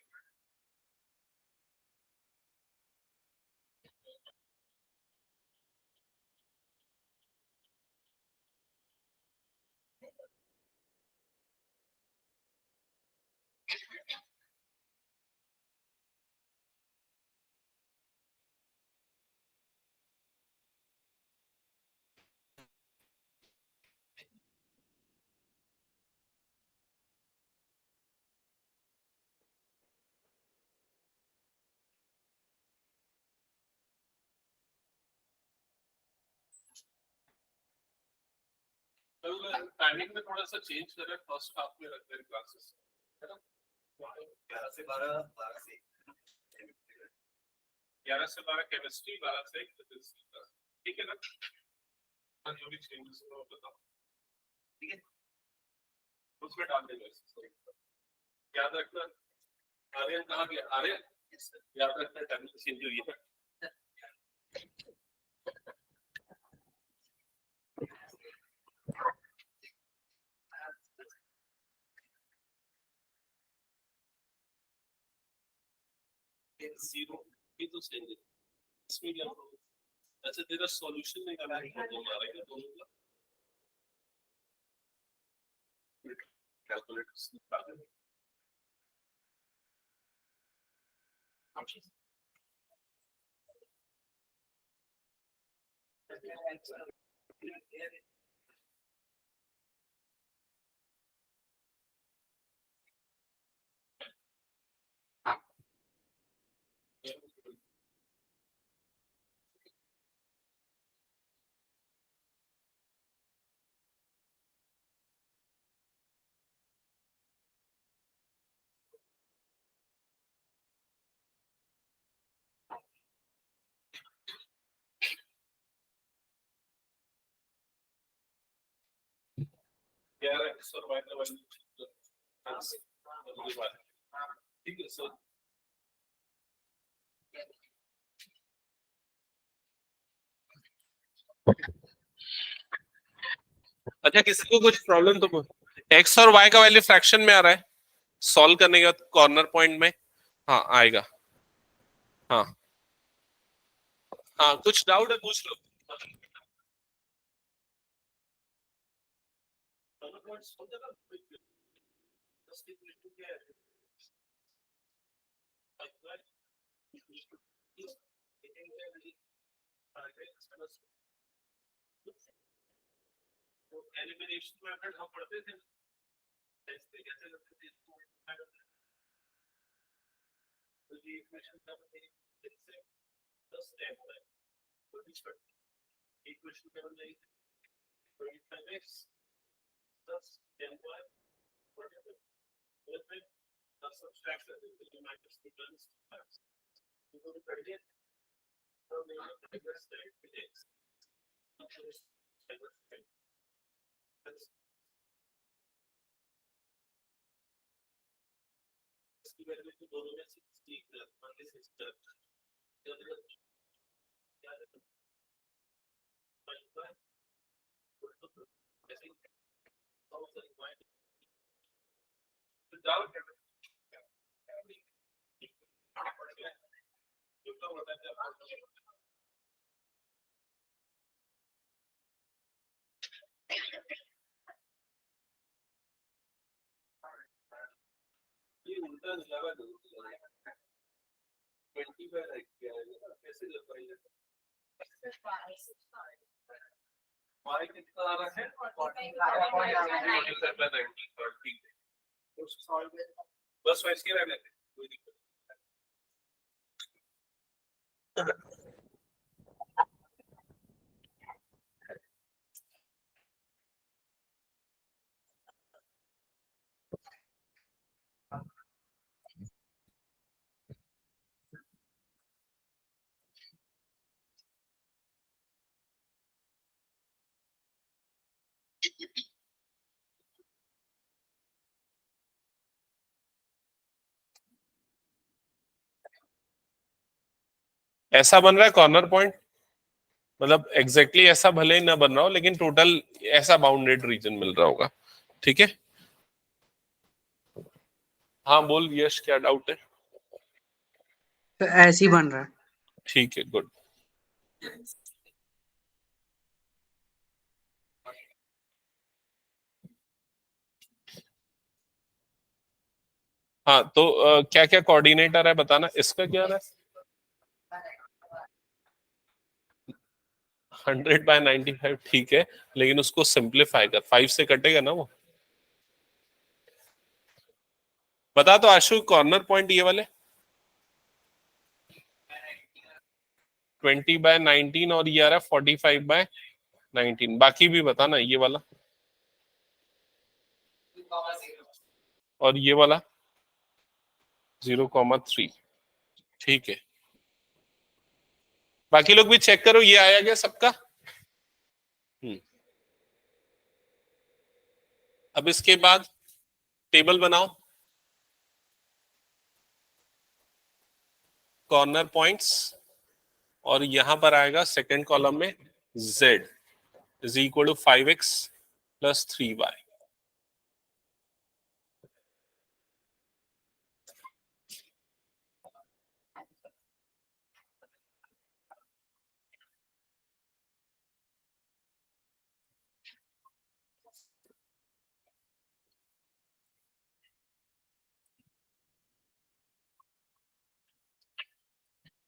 कल टाइमिंग में थोड़ा सा चेंज करें, फर्स्ट हाफ में रखते हैं क्लासेस, है ना, 11 से 12, 12 से 11 से 12 केमिस्ट्री, 12 से फिजिक्स, ठीक है ना। हाँ, जो भी चेंजेस हो बताओ, ठीक है, उसमें डाल देंगे। याद रखना, आर्यन कहाँ गया, आर्यन याद रखना टाइमिंग चेंज हुई है। जीरो ये तो चेंज है, इसमें क्या होगा, अच्छा तेरा सॉल्यूशन निकालना है दोनों आ रहे हैं, दोनों का कैलकुलेटर्स निकाल दें। ठीक है सर। अच्छा, किसी को कुछ प्रॉब्लम तो एक्स और वाई का वैल्यू फ्रैक्शन में आ रहा है सॉल्व करने के बाद कॉर्नर पॉइंट में। हाँ आएगा। हाँ हाँ, कुछ डाउट है पूछ लो। एलिमिनेशन मेथड हम पढ़ते थे, कैसे कैसे करते थे तो ये इक्वेशन का इससे 10 स्टेप है तो बीच पर इक्वेशन का बन जाएगी 25x 10 10y whatever with the subtraction to the minus the terms to go to 30 so we have to figure step it is इसकी वैल्यू तो दोनों में 60 प्लस 1 ये उल्टा लगा दो 20 पर कैसे कर पाएंगे y कितना आ रहा है 45 बस वैसे ही रहने दे कोई दिक्कत। ऐसा बन रहा है कॉर्नर पॉइंट, मतलब एग्जैक्टली ऐसा भले ही ना बन रहा हो लेकिन टोटल ऐसा बाउंडेड रीजन मिल रहा होगा। ठीक है, हाँ बोल यश क्या डाउट है। तो ऐसे ही बन रहा है। ठीक है गुड। हाँ तो क्या क्या कोऑर्डिनेटर है बताना, इसका क्या है 100/95 ठीक है, लेकिन उसको सिंप्लीफाई कर 5 से कटेगा ना वो। बता तो आशु कॉर्नर पॉइंट ये वाले 20/19 और ये आ रहा है 45/19, बाकी भी बताना ये वाला और ये वाला 0,3। ठीक है, बाकी लोग भी चेक करो ये आया गया सबका। अब इसके बाद टेबल बनाओ कॉर्नर पॉइंट्स और यहां पर आएगा सेकंड कॉलम में z is equal to 5x plus 3y।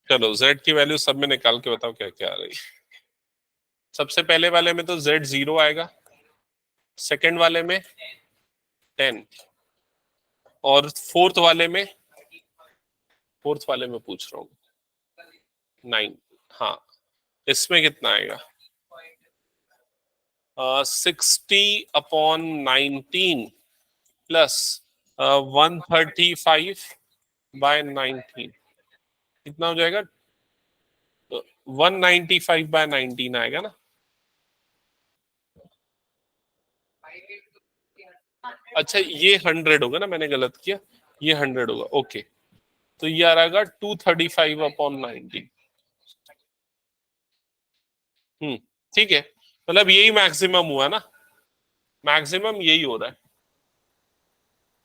चलो z की वैल्यू सब में निकाल के बताओ क्या क्या आ रही है। सबसे पहले वाले में तो z 0 आएगा, सेकंड वाले में 10 और फोर्थ वाले में पूछ रहा हूँ 9। हाँ इसमें कितना आएगा 60/19 प्लस 135/19 कितना हो जाएगा 195/19 आएगा ना। अच्छा ये 100 होगा ना, मैंने गलत किया, ये 100 होगा। ओके, तो ये आ रहेगा 235/19। ठीक है, मतलब यही मैक्सिमम हुआ ना, मैक्सिमम यही हो रहा है,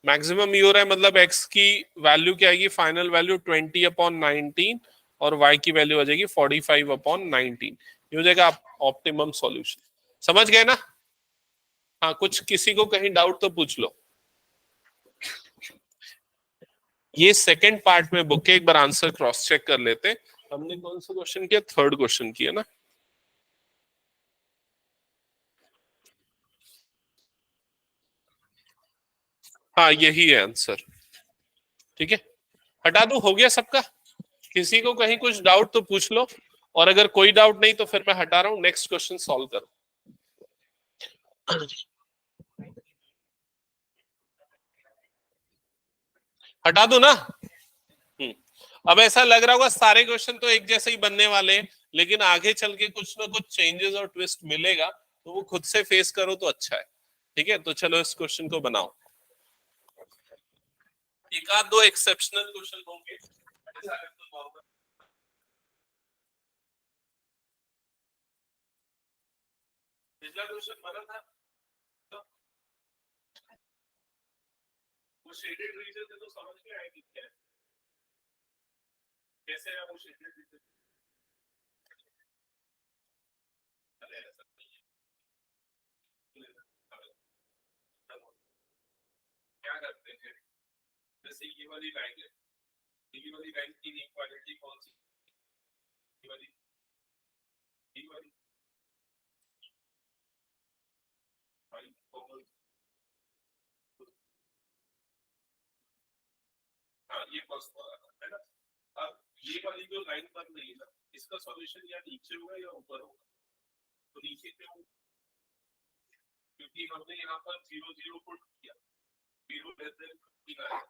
मैक्सिमम ये हो रहा है। मतलब एक्स की वैल्यू क्या आएगी, फाइनल वैल्यू 20/19 और वाई की वैल्यू आ जाएगी 45/19। ये हो जाएगा ऑप्टिमम सॉल्यूशन। समझ गए ना? हाँ, कुछ किसी को कहीं डाउट तो पूछ लो। ये सेकंड पार्ट में बुक के एक बार आंसर क्रॉस चेक कर लेते हैं। हमने कौन सा क्वेश्चन किया, थर्ड क्वेश्चन किया ना। हाँ यही है आंसर। ठीक है, हटा दूं, हो गया सबका? किसी को कहीं कुछ डाउट तो पूछ लो, और अगर कोई डाउट नहीं तो फिर मैं हटा रहा हूँ, नेक्स्ट क्वेश्चन सॉल्व करो। हटा दो ना। अब ऐसा लग रहा होगा सारे क्वेश्चन तो एक जैसे ही बनने वाले हैं, लेकिन आगे चल के कुछ ना कुछ चेंजेस और ट्विस्ट मिलेगा, तो वो खुद से फेस करो तो अच्छा है। ठीक है, तो चलो इस क्वेश्चन को बनाओ। एक आध दो एक्सेप्शनल क्वेश्चन होंगे। पिछला क्वेश्चन बना था तो वो शेडेड रीजन से तो समझ में आएगी क्या कैसे है वो शेडेड रीजन। क्या करते हैं, जैसे ये वाली लाइन है, ये वाली लाइन की इनइक्वालिटी कौन सी, ये वाली, ये वाली, हाँ ये फर्स्ट वाला है ना। अब ये वाली जो लाइन बन रही है ना, इसका सॉल्यूशन या नीचे होगा या ऊपर होगा, तो नीचे क्यों, क्योंकि हमने यहाँ पर 0 0 पुट किया, 0 लेस देन 15 आया,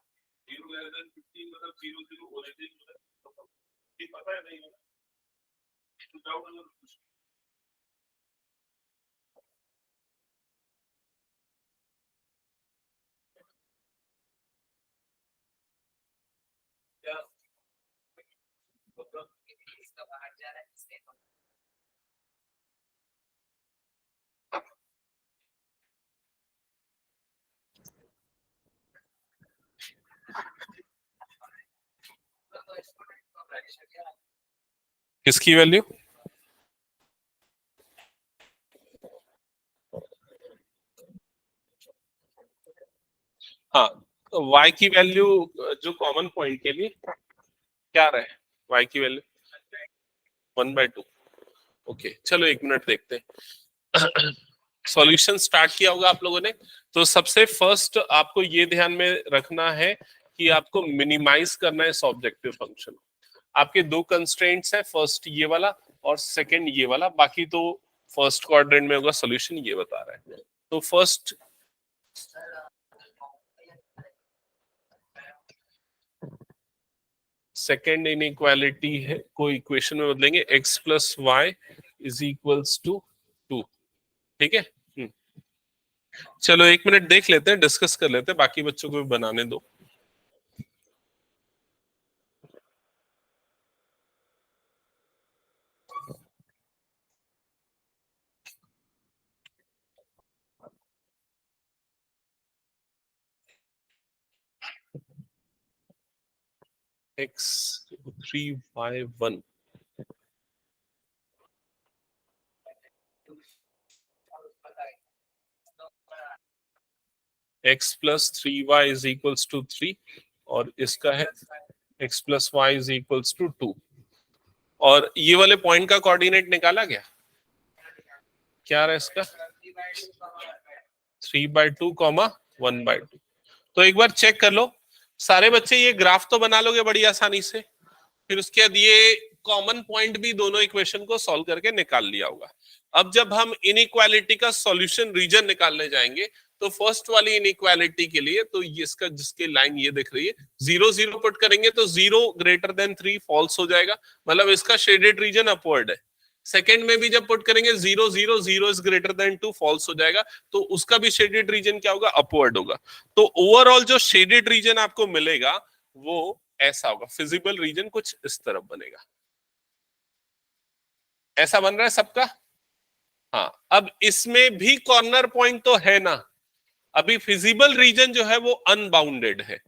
0 लेस देन 15 मतलब 0 0 ओरिजिन जो है, ये पता है नहीं होगा तो डाउट अगर कुछ क्या मतलब इसका बाहर जा रहा है इसके किसकी वैल्यू, हाँ y की वैल्यू जो कॉमन पॉइंट के लिए क्या रहे, y की वैल्यू 1/2। ओके चलो एक मिनट देखते हैं। सॉल्यूशन स्टार्ट किया होगा आप लोगों ने, तो सबसे फर्स्ट आपको ये ध्यान में रखना है कि आपको मिनिमाइज करना है इस ऑब्जेक्टिव फंक्शन। आपके दो कंस्ट्रेंट्स है, फर्स्ट ये वाला और सेकंड ये वाला, बाकी तो फर्स्ट क्वाड्रेंट में होगा, सॉल्यूशन ये बता रहा है। तो फर्स्ट सेकेंड इनइक्वालिटी है को इक्वेशन में बदलेंगे, x plus y is equals to 2। ठीक है, चलो एक मिनट देख लेते हैं, डिस्कस कर लेते हैं, बाकी बच्चों को भी बनाने दो। x3y1 x plus 3y is equals to 3 और इसका है x plus y is equals to 2। और ये वाले पॉइंट का कोऑर्डिनेट निकाला गया, क्या रहा इसका 3/2 कॉमा 1/2। तो एक बार चेक कर लो सारे बच्चे, ये ग्राफ तो बना लोगे बड़ी आसानी से, फिर उसके बाद ये कॉमन पॉइंट भी दोनों इक्वेशन को सॉल्व करके निकाल लिया होगा। अब जब हम इनइक्वालिटी का सॉल्यूशन रीजन निकालने जाएंगे, तो फर्स्ट वाली इनइक्वालिटी के लिए तो इसका जिसकी लाइन ये दिख रही है 0 0 पुट करेंगे तो 0 ग्रेटर देन 3 फॉल्स हो जाएगा, मतलब इसका शेडेड रीजन अपवर्ड है। सेकेंड में भी जब पुट करेंगे 0 0 0 इज ग्रेटर देन 2 फॉल्स हो जाएगा, तो उसका भी शेडेड रीजन क्या होगा, अपवर्ड होगा। तो ओवरऑल जो शेडेड रीजन आपको मिलेगा वो ऐसा होगा, फिजिबल रीजन कुछ इस तरफ बनेगा। ऐसा बन रहा है सबका? हाँ, अब इसमें भी कॉर्नर पॉइंट तो है ना, अभी फिजिबल रीजन जो है वो अनबाउंडेड है।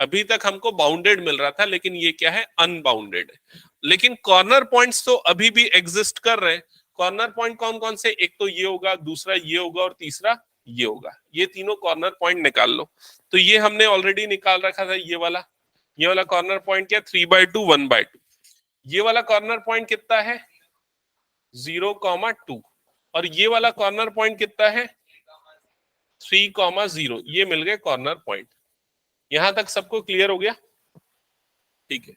अभी तक हमको बाउंडेड मिल रहा था, लेकिन ये क्या है, अनबाउंडेड है। लेकिन कॉर्नर पॉइंट्स तो अभी भी एग्जिस्ट कर रहे हैं। कॉर्नर पॉइंट कौन कौन से, एक तो ये होगा, दूसरा ये होगा और तीसरा ये होगा। ये तीनों कॉर्नर पॉइंट निकाल लो। तो ये हमने ऑलरेडी निकाल रखा था, ये वाला कॉर्नर पॉइंट क्या, 3/2 1/2। ये वाला कॉर्नर पॉइंट कितना है, 0,2। और ये वाला कॉर्नर पॉइंट कितना है, 3,0। ये मिल गए कॉर्नर पॉइंट। यहां तक सबको क्लियर हो गया? ठीक है।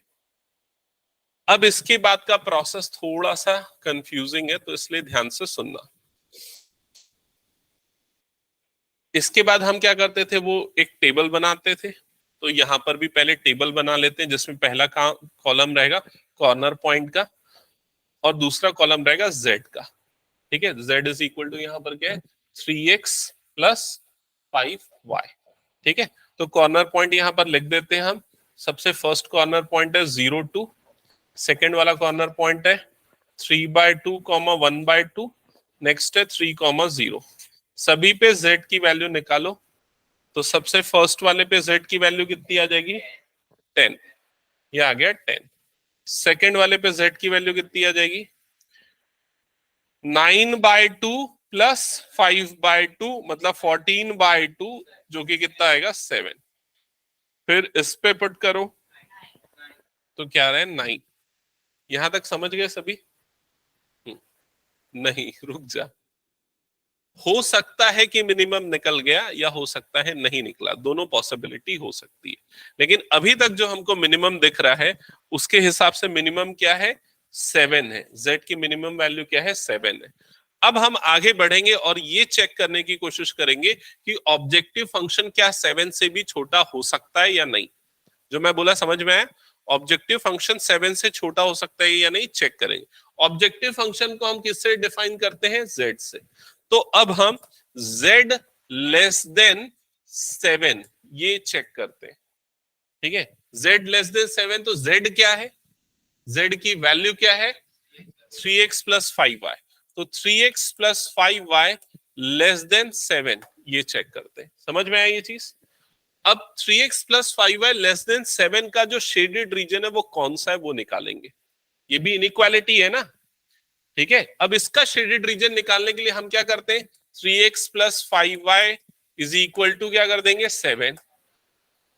अब इसके बाद का प्रोसेस थोड़ा सा कंफ्यूजिंग है, तो इसलिए ध्यान से सुनना। इसके बाद हम क्या करते थे, वो एक टेबल बनाते थे। तो यहां पर भी पहले टेबल बना लेते हैं, जिसमें पहला कॉलम रहेगा कॉर्नर पॉइंट का और दूसरा कॉलम रहेगा जेड का। ठीक है, z इज इक्वल टू यहाँ पर क्या है, 3x प्लस 5y। ठीक है, तो कॉर्नर पॉइंट यहां पर लिख देते हैं हम। सबसे फर्स्ट कॉर्नर पॉइंट है 0 2, सेकेंड वाला कॉर्नर पॉइंट है 3/2 1/2, नेक्स्ट है 3,0। सभी पे z की वैल्यू निकालो। तो सबसे फर्स्ट वाले पे z की वैल्यू कितनी आ जाएगी, 10। ये आ गया 10। सेकेंड वाले पे z की वैल्यू कितनी आ जाएगी, 9/2 प्लस 5/2, मतलब 14/2, जो कि कितना आएगा, 7। फिर इस पे पुट करो तो क्या रहा है, 9। यहां तक समझ गए सभी? नहीं, रुक जा। हो सकता है कि मिनिमम निकल गया, या हो सकता है नहीं निकला, दोनों पॉसिबिलिटी हो सकती है। लेकिन अभी तक जो हमको मिनिमम दिख रहा है, उसके हिसाब से मिनिमम क्या है, 7 है। z की मिनिमम वैल्यू क्या है, 7 है। अब हम आगे बढ़ेंगे और ये चेक करने की कोशिश करेंगे कि ऑब्जेक्टिव फंक्शन क्या 7 से भी छोटा हो सकता है या नहीं। जो मैं बोला समझ में आया? ऑब्जेक्टिव फंक्शन 7 से छोटा हो सकता है या नहीं, चेक करेंगे। ऑब्जेक्टिव फंक्शन को हम किससे डिफाइन करते हैं, z से। तो अब हम z लेस देन 7 ये चेक करते हैं। ठीक है, z लेस देन 7, तो z क्या है, z की वैल्यू क्या है, 3x प्लस 5y। तो 3x plus 5y less than 7 ये चेक करते हैं। समझ में आया ये चीज? अब 3x plus 5y less than 7 का जो शेडेड रीजन है वो कौन सा है, वो निकालेंगे। ये भी इनइक्वालिटी है ना। ठीक है, अब इसका शेडेड रीजन निकालने के लिए हम क्या करते हैं, 3x plus 5y is equal to क्या कर देंगे, 7।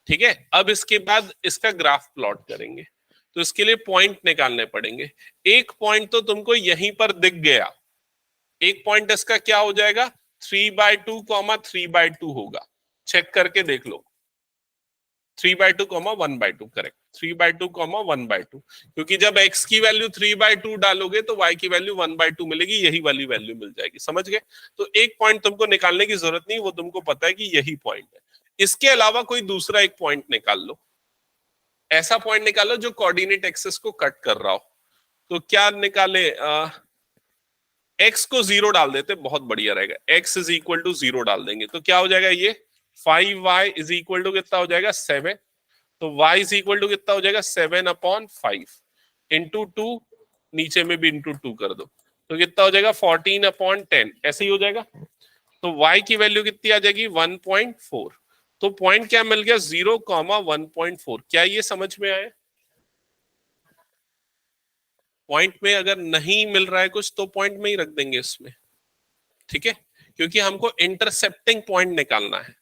ठीक है, अब इसके बाद इसका ग्राफ प्लॉट करेंगे। तो इसके लिए पॉइंट निकालने पड़ेंगे। एक पॉइंट तो तुमको यहीं पर दिख गया, एक पॉइंट इसका क्या हो जाएगा, 3/2 3/2 होगा। चेक करके देख लो, 3/2 1/2, करेक्ट, 3/2 1/2। क्योंकि जब x की वैल्यू 3/2 डालोगे तो y की वैल्यू 1/2 मिलेगी, यही वाली वैल्यू मिल जाएगी। समझ गए? तो एक पॉइंट तुमको निकालने की जरूरत नहीं, वो तुमको पता है कि यही पॉइंट है। इसके अलावा कोई दूसरा एक पॉइंट निकाल लो, ऐसा पॉइंट निकालो जो कोऑर्डिनेट एक्सिस को कट कर रहा हो। तो क्या निकाले, x को 0 डाल देते, बहुत बढ़िया रहेगा। x इज इक्वल टू 0 डाल देंगे तो क्या हो जाएगा, ये 5y इज इक्वल टू कितना हो जाएगा, 7। तो y इज इक्वल टू कितना हो जाएगा, 7/5 इंटू 2, नीचे में भी इंटू 2 कर दो तो कितना हो जाएगा, 14/10। ऐसे ही हो जाएगा। तो y की वैल्यू कितनी आ जाएगी, 1.4। तो पॉइंट क्या मिल गया, 0,1.4। क्या ये समझ में आया? पॉइंट में अगर नहीं मिल रहा है कुछ तो पॉइंट में ही रख देंगे इसमें। ठीक है, क्योंकि हमको इंटरसेप्टिंग पॉइंट निकालना है।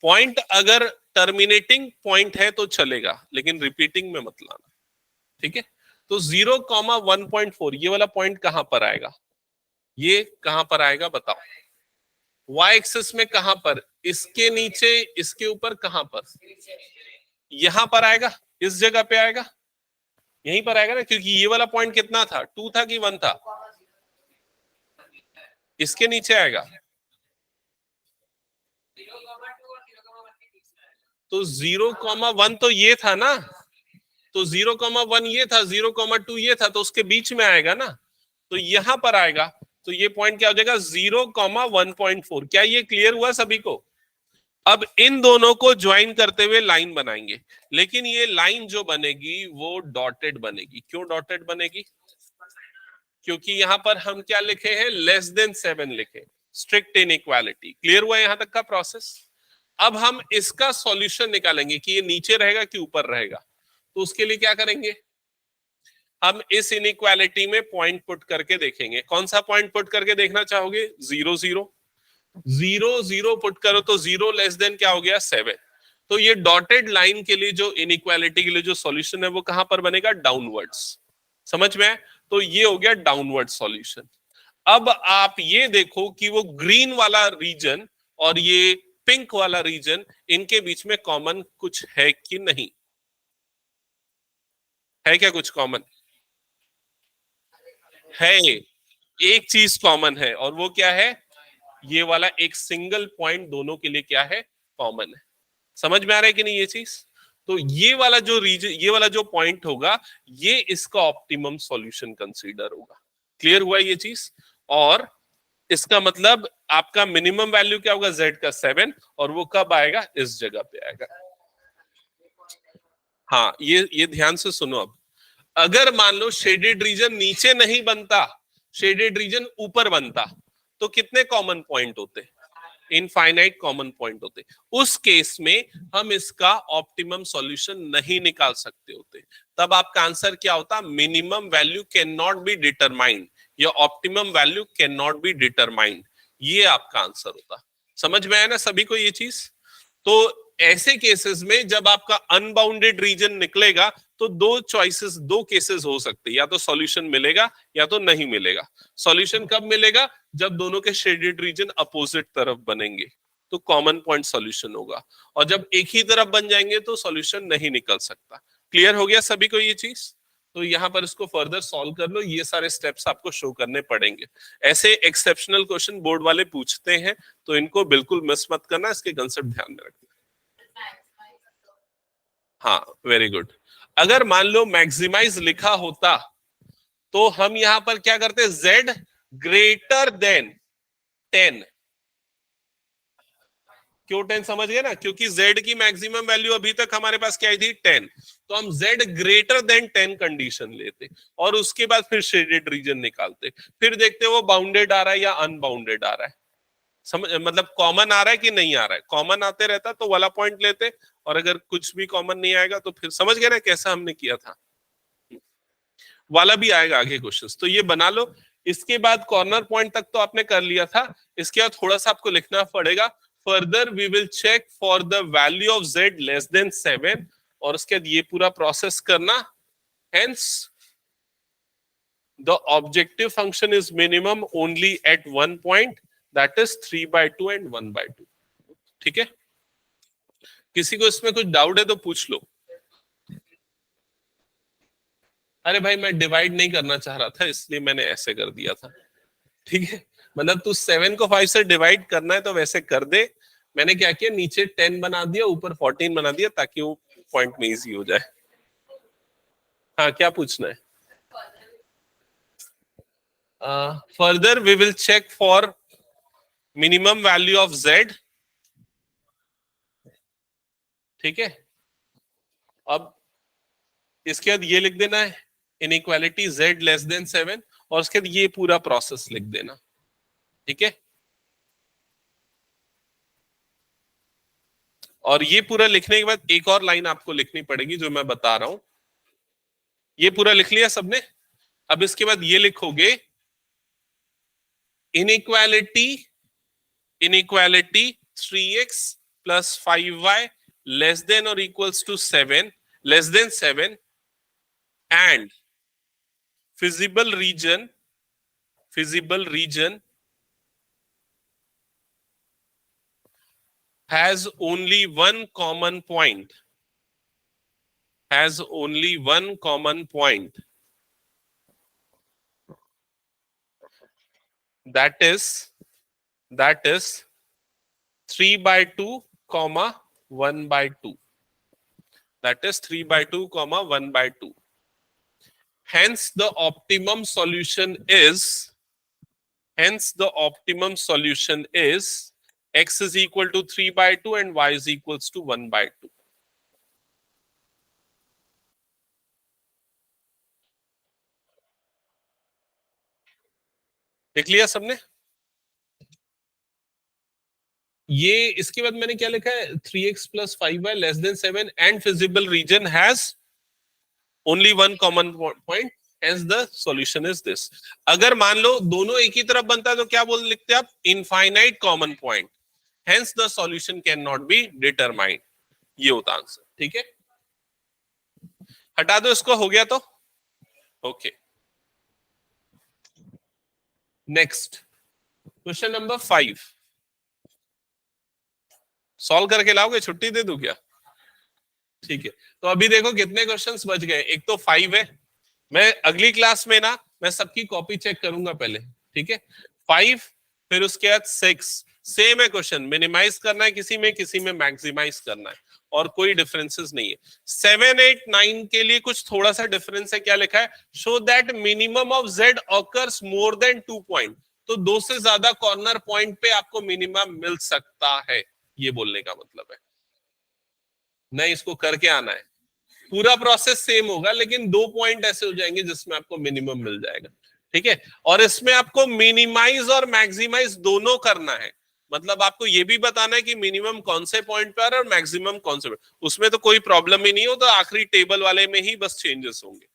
पॉइंट अगर टर्मिनेटिंग पॉइंट है तो चलेगा, लेकिन रिपीटिंग में मत लाना। ठीक है, तो 0,1.4 ये वाला पॉइंट कहां पर आएगा, ये कहां पर आएगा बताओ? y एक्सिस में कहां पर, इसके नीचे, इसके ऊपर, कहां पर? यहां पर आएगा, इस जगह पे आएगा, यहीं पर आएगा ना। क्योंकि ये वाला पॉइंट कितना था, 2 था कि 1 था? इसके नीचे आएगा। तो 0,1 तो ये था ना, तो 0,1 ये था, 0,2 ये था, तो उसके बीच में आएगा ना। तो यहां पर आएगा, तो ये पॉइंट क्या हो जाएगा 0,1.4। क्या ये क्लियर हुआ सभी को? अब इन दोनों को ज्वाइन करते हुए लाइन बनाएंगे, लेकिन ये लाइन जो बनेगी वो डॉटेड बनेगी। क्यों डॉटेड बनेगी? क्योंकि यहां पर हम क्या लिखे हैं, लेस देन 7 लिखे, स्ट्रिक्ट इनइक्वालिटी। क्लियर हुआ यहां तक का प्रोसेस? अब हम इसका सॉल्यूशन निकालेंगे कि ये नीचे रहेगा कि ऊपर रहेगा। तो उसके लिए क्या करेंगे, हम इस इनइक्वालिटी में पॉइंट पुट करके देखेंगे। कौन सा पॉइंट पुट करके देखना चाहोगे? 0 0 0 0 पुट करो तो 0 लेस देन क्या हो गया 7। तो ये डॉटेड लाइन के लिए जो इनइक्वालिटी के लिए जो सॉल्यूशन है वो कहां पर बनेगा? डाउनवर्ड्स। समझ में? तो ये हो गया डाउनवर्ड सॉल्यूशन। अब आप ये देखो कि वो ग्रीन वाला रीजन और ये पिंक वाला रीजन, इनके बीच में कॉमन कुछ है कि नहीं है? क्या कुछ कॉमन है? एक चीज कॉमन है, और वो क्या है? ये वाला एक सिंगल पॉइंट दोनों के लिए क्या है? कॉमन है। समझ में आ रहा है कि नहीं ये चीज? तो ये वाला जो रीजन, ये वाला जो पॉइंट होगा, ये इसका ऑप्टिमम सॉल्यूशन कंसीडर होगा। क्लियर हुआ ये चीज? और इसका मतलब आपका मिनिमम वैल्यू क्या होगा? z का 7, और वो कब आएगा? इस जगह पे आएगा। हाँ, ये ध्यान से सुनो। अब अगर मान लो शेडेड रीजन नीचे नहीं बनता, शेडेड रीजन ऊपर बनता, तो कितने कॉमन पॉइंट होते? इनफाइनाइट कॉमन पॉइंट होते। उस केस में हम इसका ऑप्टिमम सॉल्यूशन नहीं निकाल सकते होते। तब आपका आंसर क्या होता? Minimum value can not be determined या optimum value can not be determined. ये आपका आंसर होता। समझ में आया ना सभी को ये चीज? तो ऐसे केसेस में जब आपका अनबाउंडेड रीजन निकलेगा, तो दो चॉइसेस, दो केसेस हो सकते हैं, या तो सॉल्यूशन मिलेगा या तो नहीं मिलेगा। सॉल्यूशन कब मिलेगा? जब दोनों के शेडेड रीजन अपोजिट तरफ बनेंगे, तो कॉमन पॉइंट सॉल्यूशन होगा। और जब एक ही तरफ बन जाएंगे तो सॉल्यूशन नहीं निकल सकता। क्लियर हो गया सभी को ये चीज? तो यहां पर इसको फर्दर सॉल्व कर लो। ये सारे स्टेप्स आपको शो करने पड़ेंगे। ऐसे एक्सेप्शनल क्वेश्चन बोर्ड वाले पूछते हैं, तो इनको बिल्कुल मिस मत करना, इसके कंसेप्ट ध्यान में रखना। हाँ, वेरी गुड। अगर मान लो मैक्सिमाइज लिखा होता, तो हम यहां पर क्या करते? z greater than 10। क्यों 10? समझ गए ना? क्योंकि z की मैक्सिमम वैल्यू अभी तक हमारे पास क्या आई थी? 10। तो हम z ग्रेटर देन 10 कंडीशन लेते, और उसके बाद फिर शेडेड रीजन निकालते, फिर देखते वो बाउंडेड आ रहा है या अनबाउंडेड आ रहा है। समझ, मतलब कॉमन आ रहा है कि नहीं आ रहा है। कॉमन आते रहता तो वाला पॉइंट लेते, और अगर कुछ भी कॉमन नहीं आएगा तो फिर समझ गए ना कैसा हमने किया था। वाला भी आएगा आगे क्वेश्चंस, तो ये बना लो। इसके बाद कॉर्नर पॉइंट तक तो आपने कर लिया था। इसके बाद थोड़ा सा आपको लिखना पड़ेगा। Further we will check for the value of z less than 7, और उसके बाद ये पूरा प्रोसेस करना। Hence the objective function is minimum only at one point, that is 3/2 and 1/2। ठीक है? किसी को इसमें कुछ डाउट है तो पूछ लो। अरे भाई, मैं डिवाइड नहीं करना चाह रहा था, इसलिए मैंने ऐसे कर दिया था। ठीक है? मतलब तू 7 को 5 से डिवाइड करना है तो वैसे कर दे। मैंने क्या किया, नीचे 10 बना दिया, ऊपर 14 बना दिया, ताकि वो पॉइंट में इजी हो जाए। हाँ, क्या पूछना है? Further we will check for minimum value of z। ठीक है? अब इसके बाद ये लिख देना है, इनइक्वालिटी z लेस देन 7, और उसके बाद ये पूरा प्रोसेस लिख देना। ठीक है? और ये पूरा लिखने के बाद एक और लाइन आपको लिखनी पड़ेगी जो मैं बता रहा हूं। ये पूरा लिख लिया सबने? अब इसके बाद ये लिखोगे, inequality inequality 3x plus 5y less than और equals to 7, less than 7, and feasible region has only one common point, that is 3/2 comma 1/2, that is 3/2 comma 1/2, hence the optimum solution is x is equal to 3/2 and y is equals to 1/2. देख लिया सबने? ये इसके बाद मैंने क्या लिखा है, 3x + 5y < 7 and feasible region has only one common point, hence the solution is this. अगर मान लो दोनों एक ही तरफ बनता है तो क्या बोल लिखते हैं आप, infinite common point, hence the solution cannot be determined. ये होता आंसर. ठीक है, हटा दो इसको, हो गया तो okay. Next question number 5 solve करके लाओगे, छुट्टी दे दूं क्या? ठीक है, तो अभी देखो कितने क्वेश्चंस बच गए. एक तो 5 है, मैं अगली क्लास में ना मैं सबकी कॉपी चेक करूंगा पहले. ठीक है, 5, फिर उसके बाद 6 सेम है क्वेश्चन, मिनिमाइज करना है किसी में मैक्सिमाइज करना है, और कोई डिफरेंसेस नहीं है. 7, 8, 9 के लिए कुछ थोड़ा सा डिफरेंस है. क्या लिखा है, show that minimum of z occurs more than 2 point. तो 2 से ज्यादा कॉर्नर पॉइंट पे आपको मिनिमम मिल सकता है, ये बोलने का मतलब है. नहीं, इसको करके आना है. पूरा प्रोसेस सेम होगा, लेकिन 2 पॉइंट ऐसे हो जाएंगे जिसमें आपको मिनिमम मिल जाएगा. ठीक है, और इसमें आपको मिनिमाइज और मैक्सिमाइज दोनों करना है. मतलब आपको ये भी बताना है कि मिनिमम कौन से पॉइंट पे आ रहा है और मैक्सिमम कौन से. उसमें तो कोई प्रॉब्लम ही नहीं हो, तो आखिरी टेबल वाले में ही बस चेंजेस होंगे.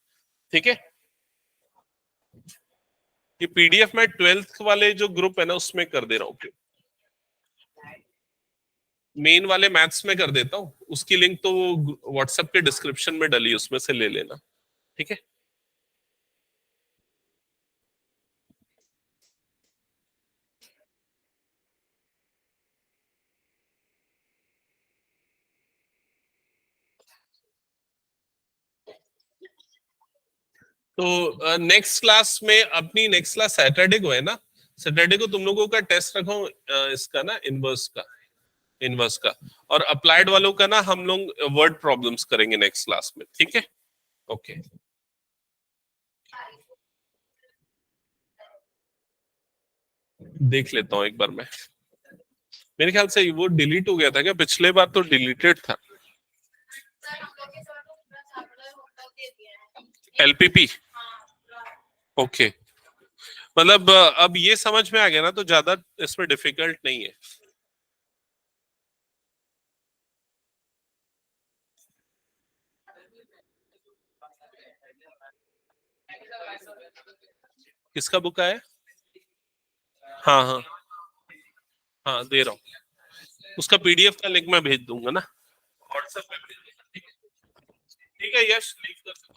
ठीक है, ये पीडीएफ में 12th वाले जो ग्रुप है ना उसमें कर दे रहा हूँ. मेन वाले मैथ्स में कर देता हूँ, उसकी लिंक तो वो व्हाट्सएप के डिस्क्रिप्शन में डली, उसमें से ले लेना. ठीक है, तो नेक्स्ट क्लास में, अपनी नेक्स्ट क्लास सैटरडे को है ना, सैटरडे को तुम लोगों का टेस्ट रखा हूं इसका ना, इनवर्स का, और अप्लाइड वालों का ना हम लोग वर्ड प्रॉब्लम्स करेंगे नेक्स्ट क्लास में. ठीक है, ओके. देख लेता हूं एक बार मैं. मेरे ख्याल से वो डिलीट हो गया था क्या, पिछले बार तो डिलीटेड था. LPP, okay. मतलब अब ये समझ में आ गया ना, तो ज्यादा इसमें डिफिकल्ट नहीं है. किसका बुक आया? हाँ हाँ हाँ, दे रहा हूँ. उसका पीडीएफ का लिंक मैं भेज दूंगा ना, व्हाट्सएप पे भेज दूंगा. ठीक है यश, क्लास